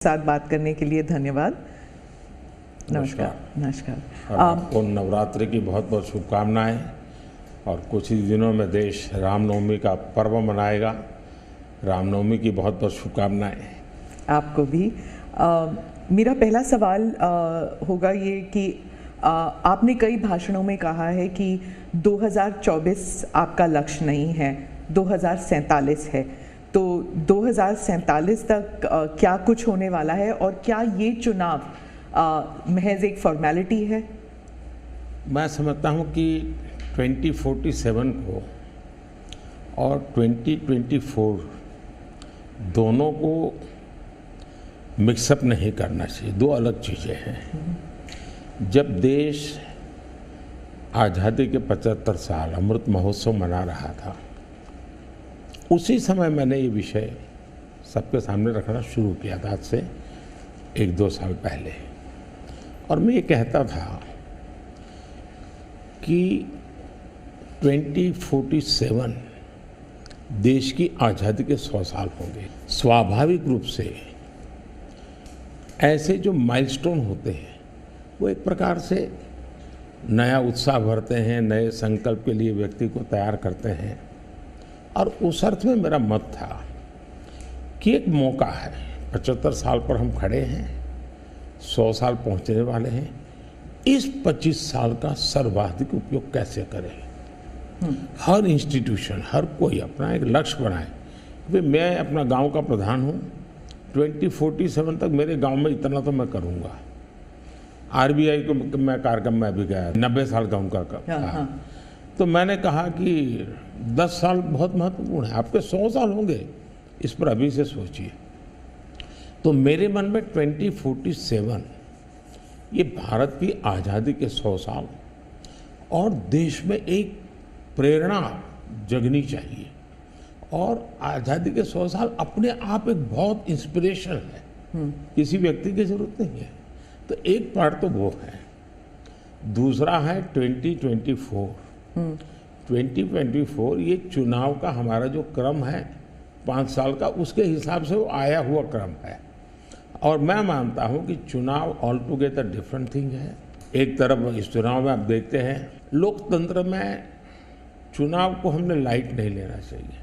साथ बात करने के लिए धन्यवाद। नमस्कार। और आपको नवरात्रि की बहुत बहुत शुभकामनाएं। और कुछ ही दिनों में देश रामनवमी का पर्व मनाएगा। रामनवमी की बहुत बहुत शुभकामनाएं। आपको भी। मेरा पहला सवाल होगा ये कि आपने कई भाषणों में कहा है कि 2024 आपका लक्ष्य नहीं है, 2047 है। तो 2047 तक क्या कुछ होने वाला है और क्या ये चुनाव महज एक फॉर्मेलिटी है? मैं समझता हूं कि 2047 को और 2024 दोनों को मिक्सअप नहीं करना चाहिए। दो अलग चीज़ें हैं। जब देश आज़ादी के 75 साल अमृत महोत्सव मना रहा था, उसी समय मैंने ये विषय सबके सामने रखना शुरू किया था, आज से 1-2 साल पहले। और मैं ये कहता था कि 2047 देश की आज़ादी के 100 साल होंगे। स्वाभाविक रूप से ऐसे जो माइलस्टोन होते हैं वो एक प्रकार से नया उत्साह भरते हैं, नए संकल्प के लिए व्यक्ति को तैयार करते हैं। और उस अर्थ में मेरा मत था कि एक मौका है, 75 साल पर हम खड़े हैं, 100 साल पहुंचने वाले हैं। इस 25 साल का सर्वाधिक उपयोग कैसे करें? हर इंस्टीट्यूशन, हर कोई अपना एक लक्ष्य बनाए। भाई मैं अपना गांव का प्रधान हूं, 2047 तक मेरे गांव में इतना तो मैं करूंगा। आरबीआई को मैं कार्यक्रम में अभी गया, 90 साल का उनका था। तो मैंने कहा कि 10 साल बहुत महत्वपूर्ण है, आपके 100 साल होंगे, इस पर अभी से सोचिए। तो मेरे मन में 2047 ये भारत की आज़ादी के 100 साल और देश में एक प्रेरणा जगनी चाहिए। और आज़ादी के 100 साल अपने आप एक बहुत इंस्पिरेशन है, किसी व्यक्ति की जरूरत नहीं है। तो एक पार्ट तो वो है। दूसरा है 2024 ये चुनाव का हमारा जो क्रम है 5 साल का, उसके हिसाब से वो आया हुआ क्रम है। और मैं मानता हूं कि चुनाव ऑल टुगेदर डिफरेंट थिंग है। एक तरफ इस चुनाव में आप देखते हैं, लोकतंत्र में चुनाव को हमने लाइट नहीं लेना चाहिए।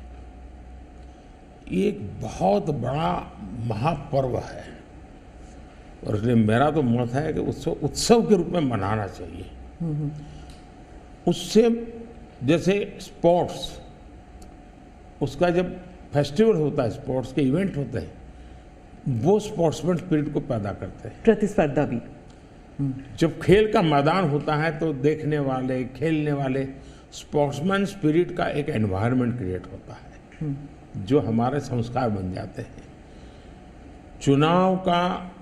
ये एक बहुत बड़ा महापर्व है और इसलिए मेरा तो मत है कि उत्सव के रूप में मनाना चाहिए। उससे जैसे स्पोर्ट्स, उसका जब फेस्टिवल होता है, स्पोर्ट्स के इवेंट होते हैं, वो स्पोर्ट्समैन स्पिरिट को पैदा करते हैं, प्रतिस्पर्धा भी। जब खेल का मैदान होता है तो देखने वाले, खेलने वाले, स्पोर्ट्समैन स्पिरिट का एक एनवायरनमेंट क्रिएट होता है जो हमारे संस्कार बन जाते हैं। चुनाव का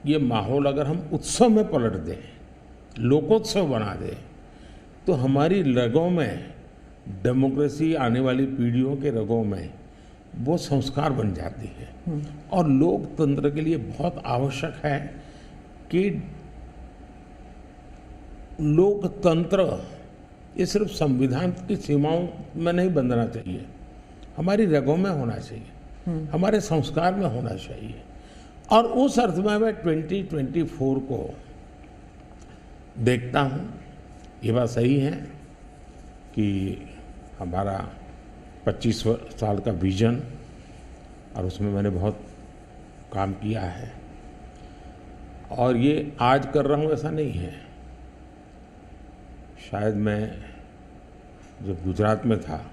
ये माहौल अगर हम उत्सव में पलट दें, लोकोत्सव बना दें, तो हमारी रगों में डेमोक्रेसी, आने वाली पीढ़ियों के रगों में वो संस्कार बन जाती है। और लोकतंत्र के लिए बहुत आवश्यक है कि लोकतंत्र ये सिर्फ संविधान की सीमाओं में नहीं बंधना चाहिए, हमारी रगों में होना चाहिए, हमारे संस्कार में होना चाहिए। और उस अर्थ में मैं 2024 को देखता हूँ। ये बात सही है कि हमारा 25 साल का विजन, और उसमें मैंने बहुत काम किया है। और ये आज कर रहा हूँ ऐसा नहीं है। शायद मैं जब गुजरात में था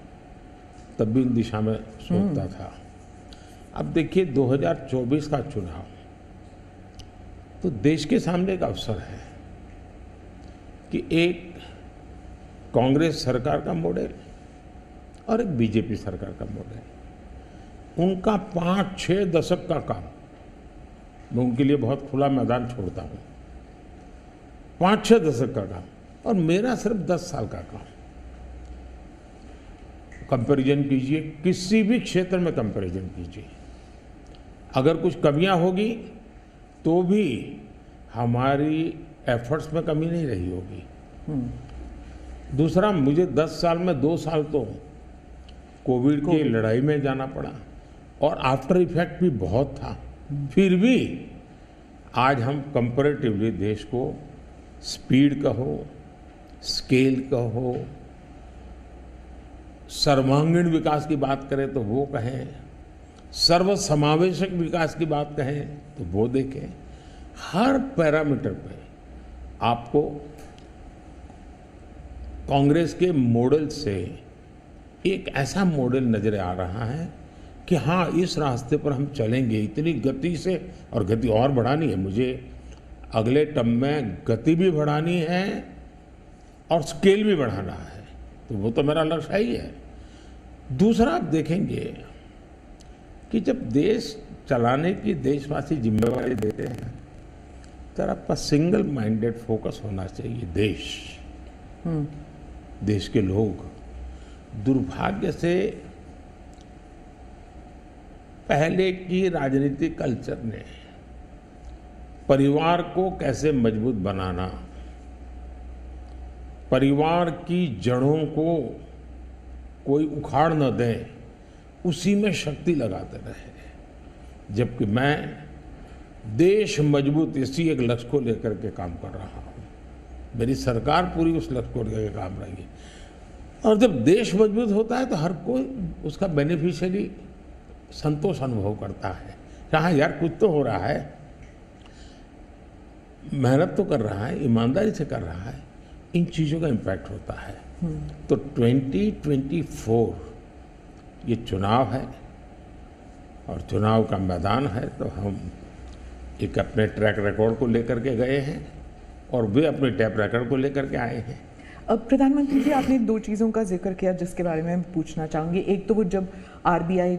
तब भी इन दिशा में सोचता था। अब देखिए 2024 का चुनाव तो देश के सामने एक अवसर है कि एक कांग्रेस सरकार का मॉडल और एक बीजेपी सरकार का मॉडल, उनका 5-6 दशक का काम, मैं उनके लिए बहुत खुला मैदान छोड़ता हूँ। 5-6 दशक का काम और मेरा सिर्फ 10 साल का काम। कंपैरिजन कीजिए, किसी भी क्षेत्र में कंपैरिजन कीजिए, अगर कुछ कमियां होगी तो भी हमारी एफर्ट्स में कमी नहीं रही होगी। दूसरा, मुझे 10 साल में 2 साल तो कोविड की लड़ाई में जाना पड़ा और आफ्टर इफेक्ट भी बहुत था। फिर भी आज हम कंपैरेटिवली देश को स्पीड कहो, स्केल कहो, सर्वांगीण विकास की बात करें तो वो कहें, सर्वसमावेशक विकास की बात कहें तो वो देखें। हर पैरामीटर पे आपको कांग्रेस के मॉडल से एक ऐसा मॉडल नजर आ रहा है कि हाँ, इस रास्ते पर हम चलेंगे इतनी गति से, और गति और बढ़ानी है मुझे। अगले टर्म में गति भी बढ़ानी है और स्केल भी बढ़ाना है, तो वो तो मेरा लक्ष्य ही है। दूसरा, आप देखेंगे कि जब देश चलाने की देशवासी जिम्मेवारी देते हैं तो आपका सिंगल माइंडेड फोकस होना चाहिए। देश के लोग दुर्भाग्य से पहले की राजनीतिक कल्चर ने परिवार को कैसे मजबूत बनाना, परिवार की जड़ों को कोई उखाड़ न दे, उसी में शक्ति लगाते रहे। जबकि मैं देश मजबूत इसी एक लक्ष्य को लेकर के काम कर रहा हूँ। मेरी सरकार पूरी उस लक्ष्य को लेकर काम रही है। और जब देश मजबूत होता है तो हर कोई उसका बेनिफिशियरी संतोष अनुभव करता है। हाँ यार, कुछ तो हो रहा है, मेहनत तो कर रहा है, ईमानदारी से कर रहा है, इन चीज़ों का इम्पैक्ट होता है। तो 2024 ये चुनाव है और चुनाव का मैदान है, तो हम एक अपने ट्रैक रिकॉर्ड को लेकर के गए हैं और वे अपने ट्रैक रिकॉर्ड को लेकर के आए हैं। अब प्रधानमंत्री जी, आपने दो चीज़ों का जिक्र किया जिसके बारे में पूछना चाहूँगी। एक तो वो जब आरबीआई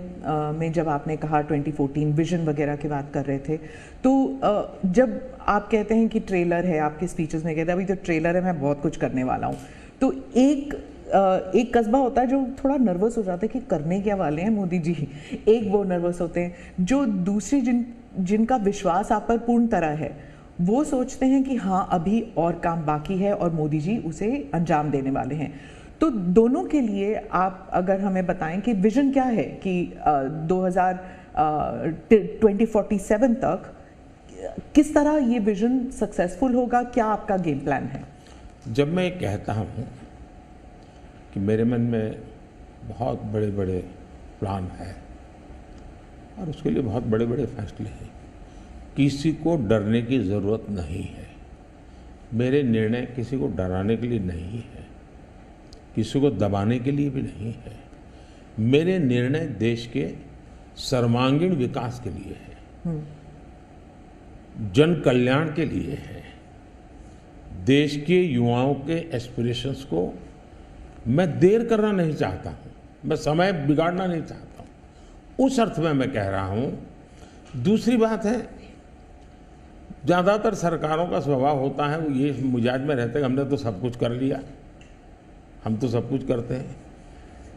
में जब आपने कहा 2014 विजन वगैरह की बात कर रहे थे, तो जब आप कहते हैं कि ट्रेलर है, आपके स्पीचेस में कहते हैं अभी तो ट्रेलर है, मैं बहुत कुछ करने वाला हूँ, तो एक कस्बा होता है जो थोड़ा नर्वस हो जाता है कि करने क्या वाले हैं मोदी जी। एक वो नर्वस होते हैं जो दूसरे जिनका विश्वास आप पर पूर्ण तरह है, वो सोचते हैं कि हाँ अभी और काम बाकी है और मोदी जी उसे अंजाम देने वाले हैं। तो दोनों के लिए आप अगर हमें बताएं कि विजन क्या है कि 2047 तक किस तरह ये विजन सक्सेसफुल होगा, क्या आपका गेम प्लान है? जब मैं कहता हूँ कि मेरे मन में बहुत बड़े बड़े प्लान है और उसके लिए बहुत बड़े बड़े फैसले हैं, किसी को डरने की ज़रूरत नहीं है। मेरे निर्णय किसी को डराने के लिए नहीं है, किसी को दबाने के लिए भी नहीं है। मेरे निर्णय देश के सर्वांगीण विकास के लिए है, जन कल्याण के लिए है। देश के युवाओं के एस्पिरेशंस को मैं देर करना नहीं चाहता हूँ, मैं समय बिगाड़ना नहीं चाहता हूँ, उस अर्थ में मैं कह रहा हूँ। दूसरी बात है, ज़्यादातर सरकारों का स्वभाव होता है वो ये मिजाज में रहते हैं हमने तो सब कुछ कर लिया, हम तो सब कुछ करते हैं।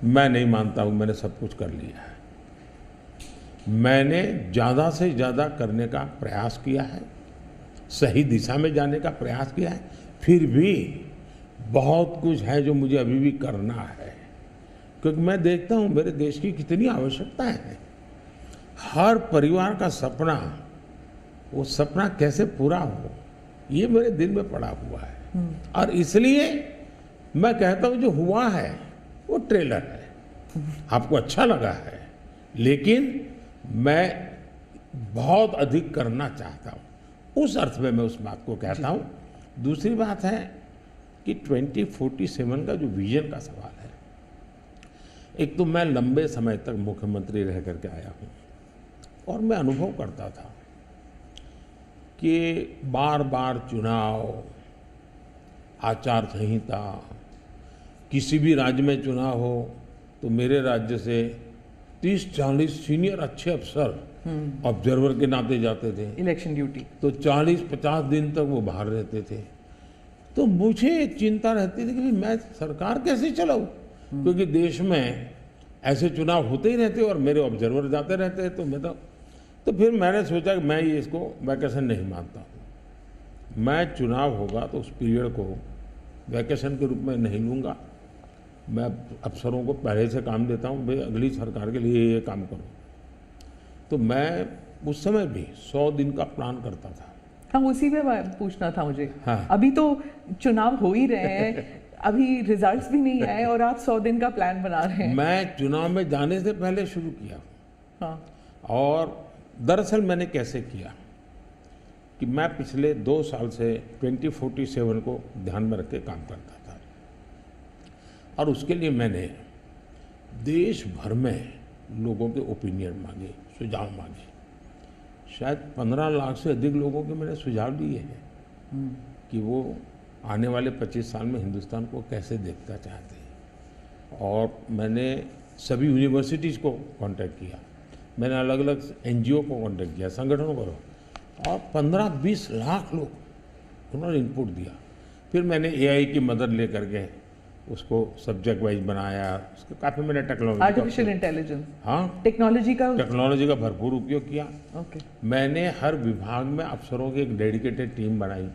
मैं नहीं मानता हूँ मैंने सब कुछ कर लिया है। मैंने ज़्यादा से ज़्यादा करने का प्रयास किया है, सही दिशा में जाने का प्रयास किया है, फिर भी बहुत कुछ है जो मुझे अभी भी करना है, क्योंकि मैं देखता हूँ मेरे देश की कितनी आवश्यकताएं हैं। हर परिवार का सपना, वो सपना कैसे पूरा हो, ये मेरे दिल में पड़ा हुआ है। और इसलिए मैं कहता हूँ जो हुआ है वो ट्रेलर है, आपको अच्छा लगा है, लेकिन मैं बहुत अधिक करना चाहता हूँ, उस अर्थ में मैं उस बात को कहता हूँ। दूसरी बात है कि 2047 का जो विजन का सवाल है, एक तो मैं लंबे समय तक मुख्यमंत्री रह करके आया हूँ और मैं अनुभव करता था कि बार बार चुनाव, आचार संहिता, किसी भी राज्य में चुनाव हो तो मेरे राज्य से 30-40 सीनियर अच्छे अफसर ऑब्जर्वर के नाते जाते थे इलेक्शन ड्यूटी, तो 40-50 दिन तक वो बाहर रहते थे। तो मुझे चिंता रहती थी कि मैं सरकार कैसे चलाऊं, क्योंकि देश में ऐसे चुनाव होते ही रहते और मेरे ऑब्जर्वर जाते रहते हैं। तो फिर मैंने सोचा कि मैं ये इसको वैकेशन नहीं मानता हूँ। मैं चुनाव होगा तो उस पीरियड को वैकेशन के रूप में नहीं लूँगा। मैं अफसरों को पहले से काम देता हूँ, भाई अगली सरकार के लिए ये काम करो। तो मैं उस समय भी 100 दिन का प्लान करता था। हाँ, उसी पे पूछना था मुझे। हाँ। अभी तो चुनाव हो ही रहे हैं, अभी रिजल्ट्स भी नहीं आए और आप 100 दिन का प्लान बना रहे हैं। मैं चुनाव में जाने से पहले शुरू किया। हाँ। और दरअसल मैंने कैसे किया कि मैं पिछले 2 साल से 2047 को ध्यान में रख के काम करता था, और उसके लिए मैंने देश भर में लोगों के ओपिनियन मांगे, सुझाव मांगे। शायद 15 लाख से अधिक लोगों के मैंने सुझाव दिए हैं कि वो आने वाले 25 साल में हिंदुस्तान को कैसे देखना चाहते हैं। और मैंने सभी यूनिवर्सिटीज़ को कांटेक्ट किया, मैंने अलग अलग NGO को कांटेक्ट किया, संगठनों को, और 15-20 लाख लोग उन्होंने इनपुट दिया। फिर मैंने AI की मदद लेकर के उसको सब्जेक्ट वाइज बनाया, उसके काफ़ी मैंने आर्टिफिशियल इंटेलिजेंस, हाँ, टेक्नोलॉजी का भरपूर उपयोग किया। ओके। मैंने हर विभाग में अफसरों की एक डेडिकेटेड टीम बनाई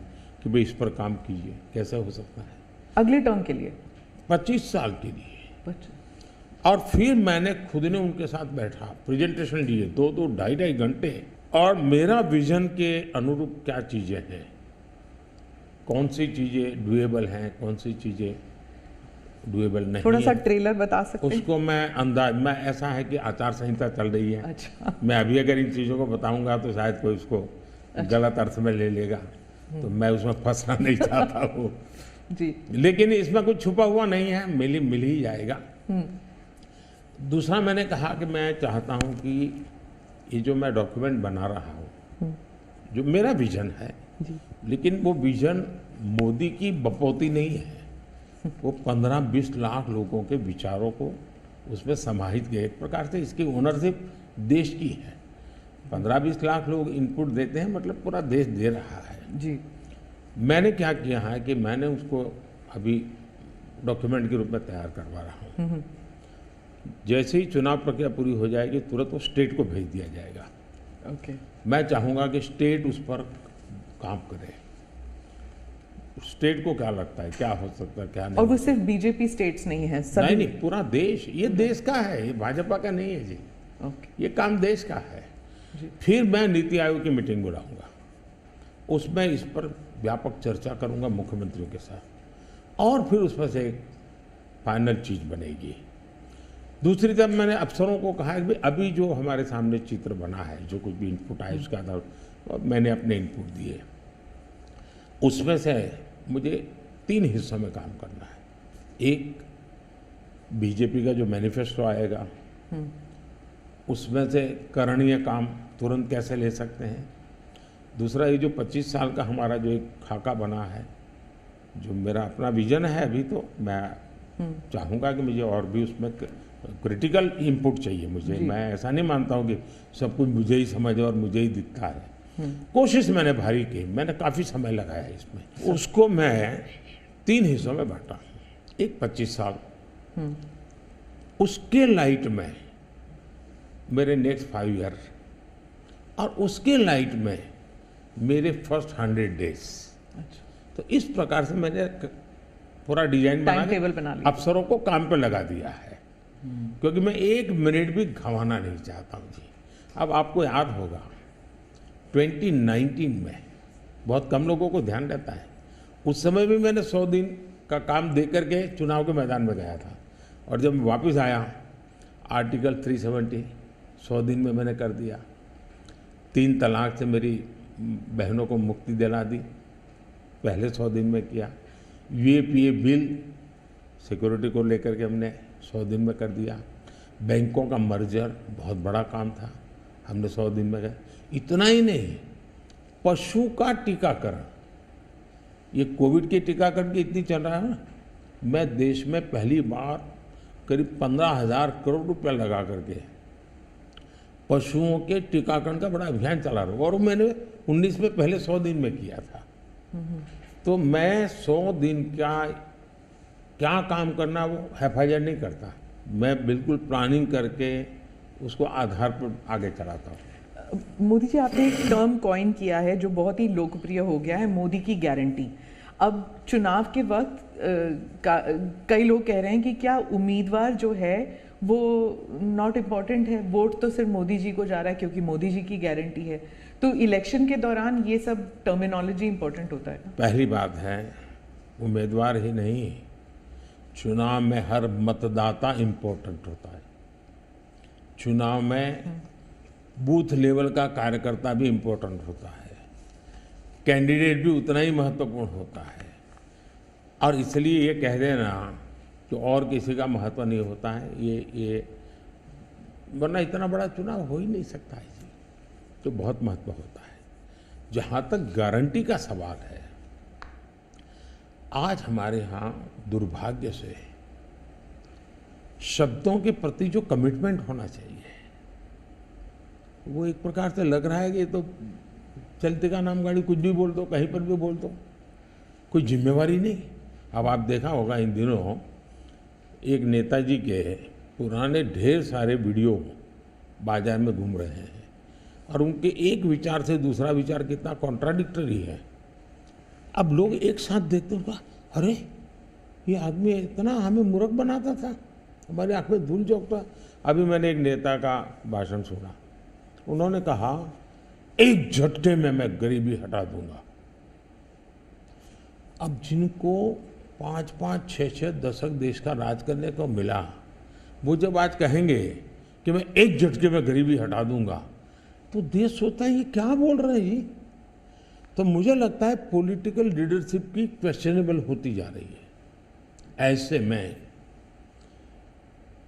कि भाई इस पर काम कीजिए, कैसे हो सकता है अगले टर्म के लिए, 25 साल के लिए। अच्छा। और फिर मैंने खुद ने उनके साथ बैठा, प्रेजेंटेशन दिए 2-2, 2.5 घंटे, और मेरा विजन के अनुरूप क्या चीज़ें हैं, कौन सी चीज़ें डुएबल हैं, कौन सी चीज़ें डुएबल नहीं। थोड़ा सा ट्रेलर बता सकते हैं? उसको मैं ऐसा है कि आचार संहिता चल रही है। अच्छा। मैं अभी अगर इन चीज़ों को बताऊंगा तो शायद कोई उसको गलत अर्थ में ले लेगा, तो मैं उसमें फंसना नहीं चाहता हूँ जी। लेकिन इसमें कुछ छुपा हुआ नहीं है, मिल ही जाएगा। दूसरा मैंने कहा कि मैं चाहता हूँ कि ये जो मैं डॉक्यूमेंट बना रहा हूँ, जो मेरा विजन है, लेकिन वो विजन मोदी की बपौती नहीं है, वो 15-20 लाख लोगों के विचारों को उसमें समाहित किया। एक प्रकार से इसकी ओनरशिप देश की है। 15-20 लाख लोग इनपुट देते हैं, मतलब पूरा देश दे रहा है जी। मैंने क्या किया है कि मैंने उसको अभी डॉक्यूमेंट के रूप में तैयार करवा रहा हूँ। जैसे ही चुनाव प्रक्रिया पूरी हो जाएगी तुरंत वो स्टेट को भेज दिया जाएगा। ओके। मैं चाहूँगा कि स्टेट उस पर काम करे। स्टेट को क्या लगता है, क्या हो सकता है, क्या नहीं। और वो सिर्फ बीजेपी स्टेट्स नहीं है, सभी नहीं, पूरा देश, ये देश का है, ये भाजपा का नहीं है जी। ओके। ये काम देश का है जी। फिर मैं नीति आयोग की मीटिंग बुलाऊंगा, उसमें इस पर व्यापक चर्चा करूंगा मुख्यमंत्रियों के साथ, और फिर उसमें से एक फाइनल चीज बनेगी। दूसरी तरफ मैंने अफसरों को कहा कि अभी जो हमारे सामने चित्र बना है, जो कुछ भी इनपुट आए उसके आधार पर मैंने अपने इनपुट दिए, उसमें से मुझे 3 हिस्सों में काम करना है। एक, बीजेपी का जो मैनिफेस्टो आएगा उसमें से करणीय काम तुरंत कैसे ले सकते हैं। दूसरा, ये जो 25 साल का हमारा जो एक खाका बना है, जो मेरा अपना विजन है, अभी तो मैं चाहूँगा कि मुझे और भी उसमें क्रिटिकल इनपुट चाहिए मुझे। मैं ऐसा नहीं मानता हूँ कि सब कुछ मुझे ही समझ और मुझे ही दिखता है। कोशिश मैंने भारी की, मैंने काफ़ी समय लगाया इसमें। उसको मैं 3 हिस्सों में बांटा। एक 25 साल, उसके लाइट में मेरे नेक्स्ट 5 ईयर, और उसके लाइट में मेरे फर्स्ट 100 डेज। तो इस प्रकार से मैंने पूरा डिजाइन बना के अफसरों को काम पे लगा दिया है, क्योंकि मैं 1 मिनट भी गंवाना नहीं चाहता हूँ जी। अब आपको याद होगा 2019 में बहुत कम लोगों को ध्यान रहता है, उस समय भी मैंने 100 दिन का काम दे करके चुनाव के मैदान में गया था, और जब मैं वापस आया आर्टिकल 370 100 दिन में मैंने कर दिया। 3 तलाक से मेरी बहनों को मुक्ति दिला दी, पहले 100 दिन में किया। UAPA बिल सिक्योरिटी को लेकर के हमने 100 दिन में कर दिया। बैंकों का मर्जर बहुत बड़ा काम था, हमने 100 दिन में किया। इतना ही नहीं, पशु का टीकाकरण, ये कोविड के टीकाकरण की इतनी चल रहा है ना, मैं देश में पहली बार करीब 15,000 करोड़ रुपया लगा करके पशुओं के टीकाकरण का बड़ा अभियान चला रहा हूँ, और मैंने 19 में पहले 100 दिन में किया था। तो मैं 100 दिन क्या काम करना वो हैफाजत नहीं करता, मैं बिल्कुल प्लानिंग करके उसको आधार पर आगे चलाता हूँ। मोदी जी, आपने एक टर्म कॉइन किया है जो बहुत ही लोकप्रिय हो गया है, मोदी की गारंटी। अब चुनाव के वक्त कई लोग कह रहे हैं कि क्या उम्मीदवार जो है वो नॉट इम्पॉर्टेंट है, वोट तो सिर्फ मोदी जी को जा रहा है क्योंकि मोदी जी की गारंटी है। तो इलेक्शन के दौरान ये सब टर्मिनोलॉजी इम्पोर्टेंट होता है। पहली बात है, उम्मीदवार ही नहीं, चुनाव में हर मतदाता इम्पोर्टेंट होता है। चुनाव में बूथ लेवल का कार्यकर्ता भी इम्पोर्टेंट होता है, कैंडिडेट भी उतना ही महत्वपूर्ण होता है। और इसलिए ये कह देना कि और किसी का महत्व नहीं होता है, ये वरना इतना बड़ा चुनाव हो ही नहीं सकता है जी, तो बहुत महत्व होता है। जहाँ तक गारंटी का सवाल है, आज हमारे यहाँ दुर्भाग्य से शब्दों के प्रति जो कमिटमेंट होना चाहिए वो एक प्रकार से लग रहा है कि ये तो चलते का नाम गाड़ी, कुछ भी बोल दो, कहीं पर भी बोल दो, कोई जिम्मेवारी नहीं। अब आप देखा होगा इन दिनों एक नेताजी के पुराने ढेर सारे वीडियो बाजार में घूम रहे हैं और उनके एक विचार से दूसरा विचार कितना कॉन्ट्राडिक्टरी है। अब लोग एक साथ देखते हैं, अरे ये आदमी इतना हमें मूर्ख बनाता था, हमारी आंख में धूल झोंकता। अभी मैंने एक नेता का भाषण सुना, उन्होंने कहा एक झटके में मैं गरीबी हटा दूंगा। अब जिनको 5-5, 6-6 दशक देश का राज करने को मिला, वो जब आज कहेंगे कि मैं एक झटके में गरीबी हटा दूंगा, तो देश सोचता है ये क्या बोल रहे हैं। तो मुझे लगता है पॉलिटिकल लीडरशिप की क्वेश्चनेबल होती जा रही है। ऐसे में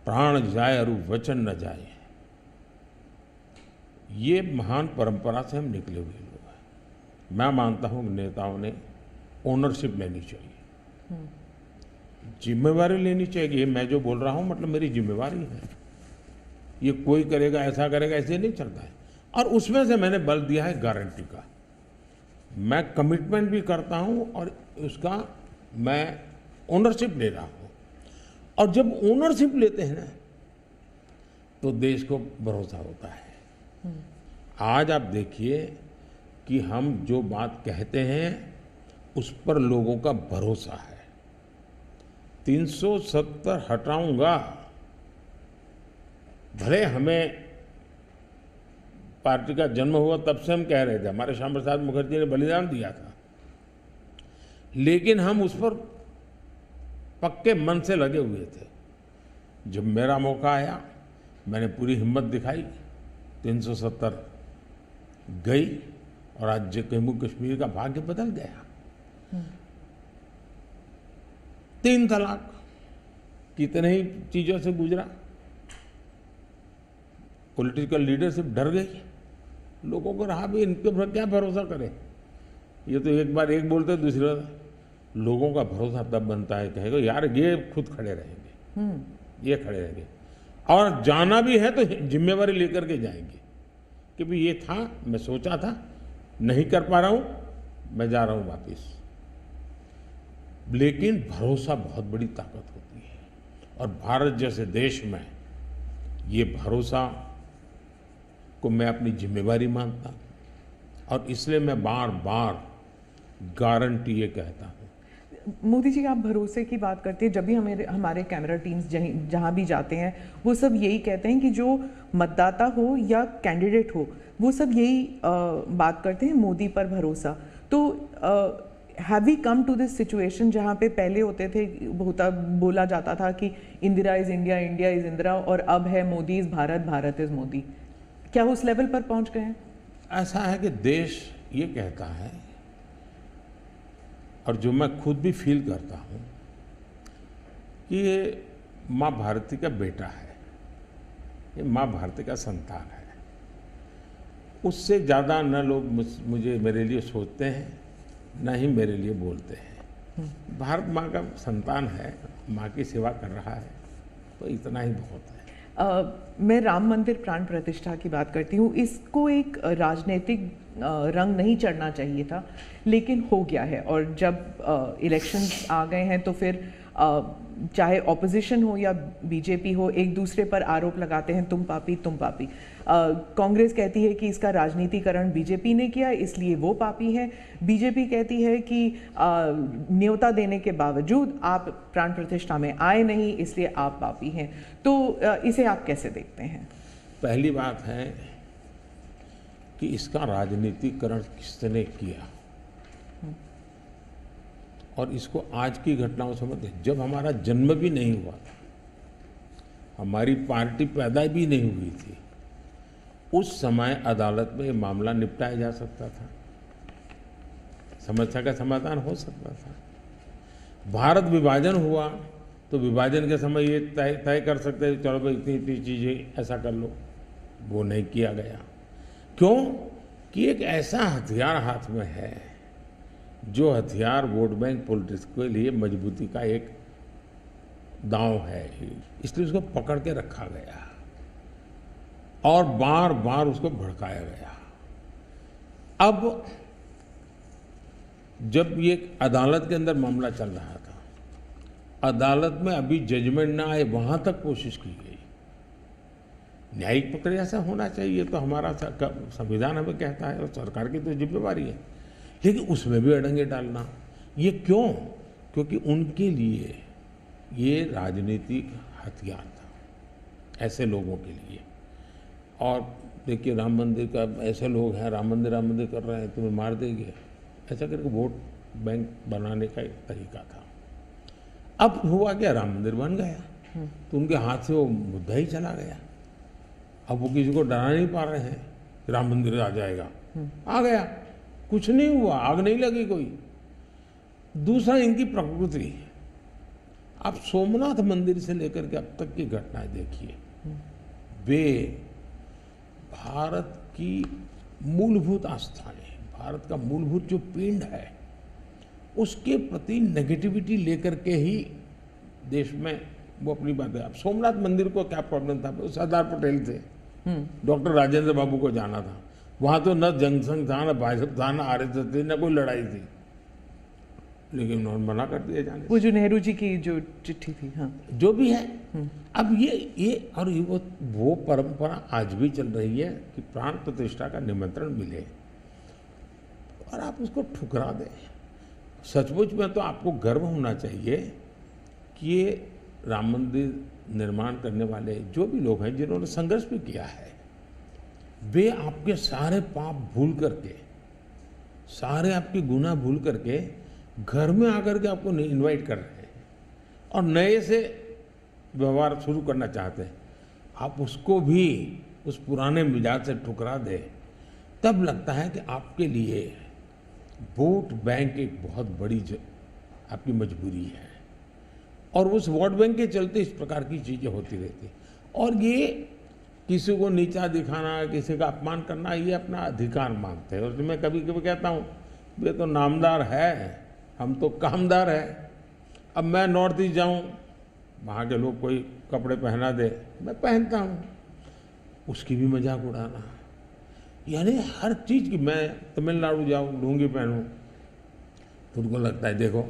प्राण जाए और वचन न जाए, ये महान परंपरा से हम निकले हुए लोग हैं। मैं मानता हूं कि नेताओं ने ओनरशिप लेनी चाहिए, जिम्मेवारी लेनी चाहिए। मैं जो बोल रहा हूं मतलब मेरी जिम्मेवारी है, ये कोई करेगा ऐसा करेगा ऐसे नहीं चलता है। और उसमें से मैंने बल दिया है गारंटी का। मैं कमिटमेंट भी करता हूं और उसका मैं ओनरशिप ले रहा हूं। और जब ओनरशिप लेते हैं ना, तो देश को भरोसा होता है। आज आप देखिए कि हम जो बात कहते हैं उस पर लोगों का भरोसा है। 370 हटाऊंगा, भले हमें पार्टी का जन्म हुआ तब से हम कह रहे थे, हमारे श्यामा प्रसाद मुखर्जी ने बलिदान दिया था, लेकिन हम उस पर पक्के मन से लगे हुए थे। जब मेरा मौका आया, मैंने पूरी हिम्मत दिखाई, 370 गई और आज जम्मू कश्मीर का भाग्य बदल गया। 3 तलाक कितने ही चीजों से गुजरा, पॉलिटिकल लीडरशिप डर गई, लोगों को रहा भी इनके पर क्या भरोसा करें। ये तो एक बार एक बोलते दूसरा, लोगों का भरोसा तब बनता है, कहेगा यार ये खुद खड़े रहेंगे, ये खड़े रहेंगे। और जाना भी है तो जिम्मेवारी लेकर के जाएंगे कि भाई ये था, मैं सोचा था, नहीं कर पा रहा हूं, मैं जा रहा हूं वापिस। लेकिन भरोसा बहुत बड़ी ताकत होती है और भारत जैसे देश में ये भरोसा को मैं अपनी जिम्मेवारी मानता हूं और इसलिए मैं बार बार गारंटी ये कहता हूं। मोदी जी, आप भरोसे की बात करते हैं, जब भी हमारे कैमरा टीम्स जहाँ भी जाते हैं वो सब यही कहते हैं कि जो मतदाता हो या कैंडिडेट हो, वो सब यही बात करते हैं, मोदी पर भरोसा। तो have we come to this situation जहाँ पे पहले बोला जाता था कि Indira is India, India is Indira, और अब है मोदी इज भारत, भारत इज मोदी। क्या उस लेवल पर पहुँच गए हैं? ऐसा है कि देश ये कहता है, और जो मैं खुद भी फील करता हूँ, कि ये माँ भारती का बेटा है, ये माँ भारती का संतान है। उससे ज़्यादा न लोग मुझे मेरे लिए सोचते हैं, न ही मेरे लिए बोलते हैं। भारत माँ का संतान है, माँ की सेवा कर रहा है, तो इतना ही बहुत है। मैं राम मंदिर प्राण प्रतिष्ठा की बात करती हूँ। इसको एक राजनीतिक रंग नहीं चढ़ना चाहिए था, लेकिन हो गया है। और जब इलेक्शंस आ गए हैं तो फिर चाहे ऑपोजिशन हो या बीजेपी हो, एक दूसरे पर आरोप लगाते हैं, तुम पापी तुम पापी। कांग्रेस कहती है कि इसका राजनीतिकरण बीजेपी ने किया इसलिए वो पापी हैं। बीजेपी कहती है कि न्योता देने के बावजूद आप प्राण प्रतिष्ठा में आए नहीं इसलिए आप पापी हैं। तो इसे आप कैसे देखते हैं? पहली बात है कि इसका राजनीतिकरण किसने किया, और इसको आज की घटनाओं से मत, जब हमारा जन्म भी नहीं हुआ था, हमारी पार्टी पैदा भी नहीं हुई थी, उस समय अदालत में ये मामला निपटाया जा सकता था, समस्या का समाधान हो सकता था। भारत विभाजन हुआ तो विभाजन के समय ये तय कर सकते थे, चलो भाई इतनी इतनी चीज़ें ऐसा कर लो, वो नहीं किया गया। क्यों? कि एक ऐसा हथियार हाथ में है जो हथियार वोट बैंक पॉलिटिक्स के लिए मजबूती का एक दांव है, इसलिए उसको पकड़ के रखा गया और बार बार उसको भड़काया गया। अब जब ये अदालत के अंदर मामला चल रहा था, अदालत में अभी जजमेंट ना आए वहां तक कोशिश की गई। न्यायिक प्रक्रिया से होना चाहिए तो हमारा संविधान हमें कहता है और सरकार की तो जिम्मेवारी है, लेकिन उसमें भी अड़ंगे डालना, ये क्यों? क्योंकि उनके लिए ये राजनीतिक हथियार था, ऐसे लोगों के लिए। और देखिए राम मंदिर का, ऐसे लोग हैं राम मंदिर कर रहे हैं, तुम्हें मार देंगे, ऐसा करके वोट बैंक बनाने का एक तरीका था। अब हुआ क्या, राम मंदिर बन गया तो उनके हाथ से वो मुद्दा ही चला गया। अब वो किसी को डरा नहीं पा रहे हैं कि राम मंदिर आ जाएगा, आ गया, कुछ नहीं हुआ, आग नहीं लगी कोई। दूसरा, इनकी प्रकृति, आप सोमनाथ मंदिर से लेकर के अब तक की घटनाएं देखिए, वे भारत की मूलभूत आस्थाएं, भारत का मूलभूत जो पिंड है, उसके प्रति नेगेटिविटी लेकर के ही देश में वो अपनी बातें। अब सोमनाथ मंदिर को क्या प्रॉब्लम था? सरदार पटेल थे, डॉक्टर राजेंद्र बाबू को जाना था, वहां तो न जनसंघ था, न भाजपा था, न आरएसएस थी, न कोई लड़ाई थी, लेकिन उन्होंने मना कर दिया जाने। वो जो नेहरू जी की जो चिट्ठी थी, हाँ, जो भी है। अब ये और वो परंपरा आज भी चल रही है कि प्राण प्रतिष्ठा का निमंत्रण मिले और आप उसको ठुकरा दें। सचमुच में तो आपको गर्व होना चाहिए कि ये राम मंदिर निर्माण करने वाले जो भी लोग हैं, जिन्होंने संघर्ष भी किया है, वे आपके सारे पाप भूल करके, सारे आपके गुनाह भूल करके घर में आकर के आपको इनवाइट कर रहे हैं और नए से व्यवहार शुरू करना चाहते हैं। आप उसको भी उस पुराने मिजाज से ठुकरा दे, तब लगता है कि आपके लिए वोट बैंक एक बहुत बड़ी आपकी मजबूरी है, और उस वोट बैंक के चलते इस प्रकार की चीज़ें होती रहती। और ये किसी को नीचा दिखाना, किसी का अपमान करना, ये अपना अधिकार मानते हैं। और मैं कभी कभी कहता हूँ, वे तो नामदार है, हम तो कामदार है। अब मैं नॉर्थ ईस्ट जाऊँ, वहाँ के लोग कोई कपड़े पहना दे, मैं पहनता हूँ, उसकी भी मजाक उड़ाना, यानी हर चीज़ की। मैं तमिलनाडु जाऊँ, लुंगी पहनूँ, तो उनको लगता है देखो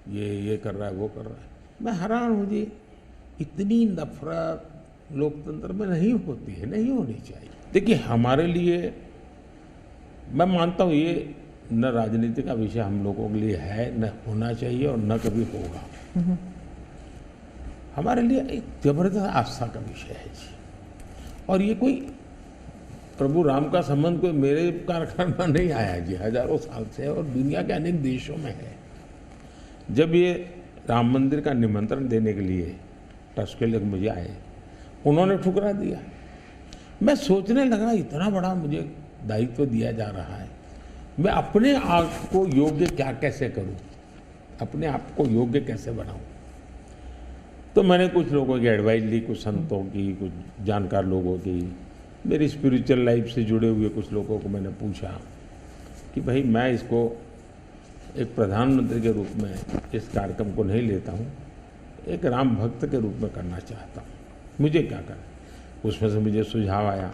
ये कर रहा है, वो कर रहा है। मैं हैरान हूँ जी, इतनी नफरत लोकतंत्र में नहीं होती है, नहीं होनी चाहिए। देखिए हमारे लिए, मैं मानता हूँ ये न राजनीति का विषय हम लोगों के लिए है, न होना चाहिए और न कभी होगा। हमारे लिए एक जबरदस्त आस्था का विषय है जी। और ये कोई प्रभु राम का संबंध कोई मेरे कारखाना में नहीं आया जी, हजारों साल से, और दुनिया के अनेक देशों में है। जब ये राम मंदिर का निमंत्रण देने के लिए ट्रस्ट के लोग मुझे आए, उन्होंने ठुकरा दिया। मैं सोचने लगा, इतना बड़ा मुझे दायित्व दिया जा रहा है, मैं अपने आप को योग्य क्या कैसे करूं, अपने आप को योग्य कैसे बनाऊं। तो मैंने कुछ लोगों की एडवाइस ली, कुछ संतों की, कुछ जानकार लोगों की, मेरी स्पिरिचुअल लाइफ से जुड़े हुए कुछ लोगों को मैंने पूछा कि भाई मैं इसको एक प्रधानमंत्री के रूप में इस कार्यक्रम को नहीं लेता हूँ, एक राम भक्त के रूप में करना चाहता हूँ, मुझे क्या करना। उसमें से मुझे सुझाव आया,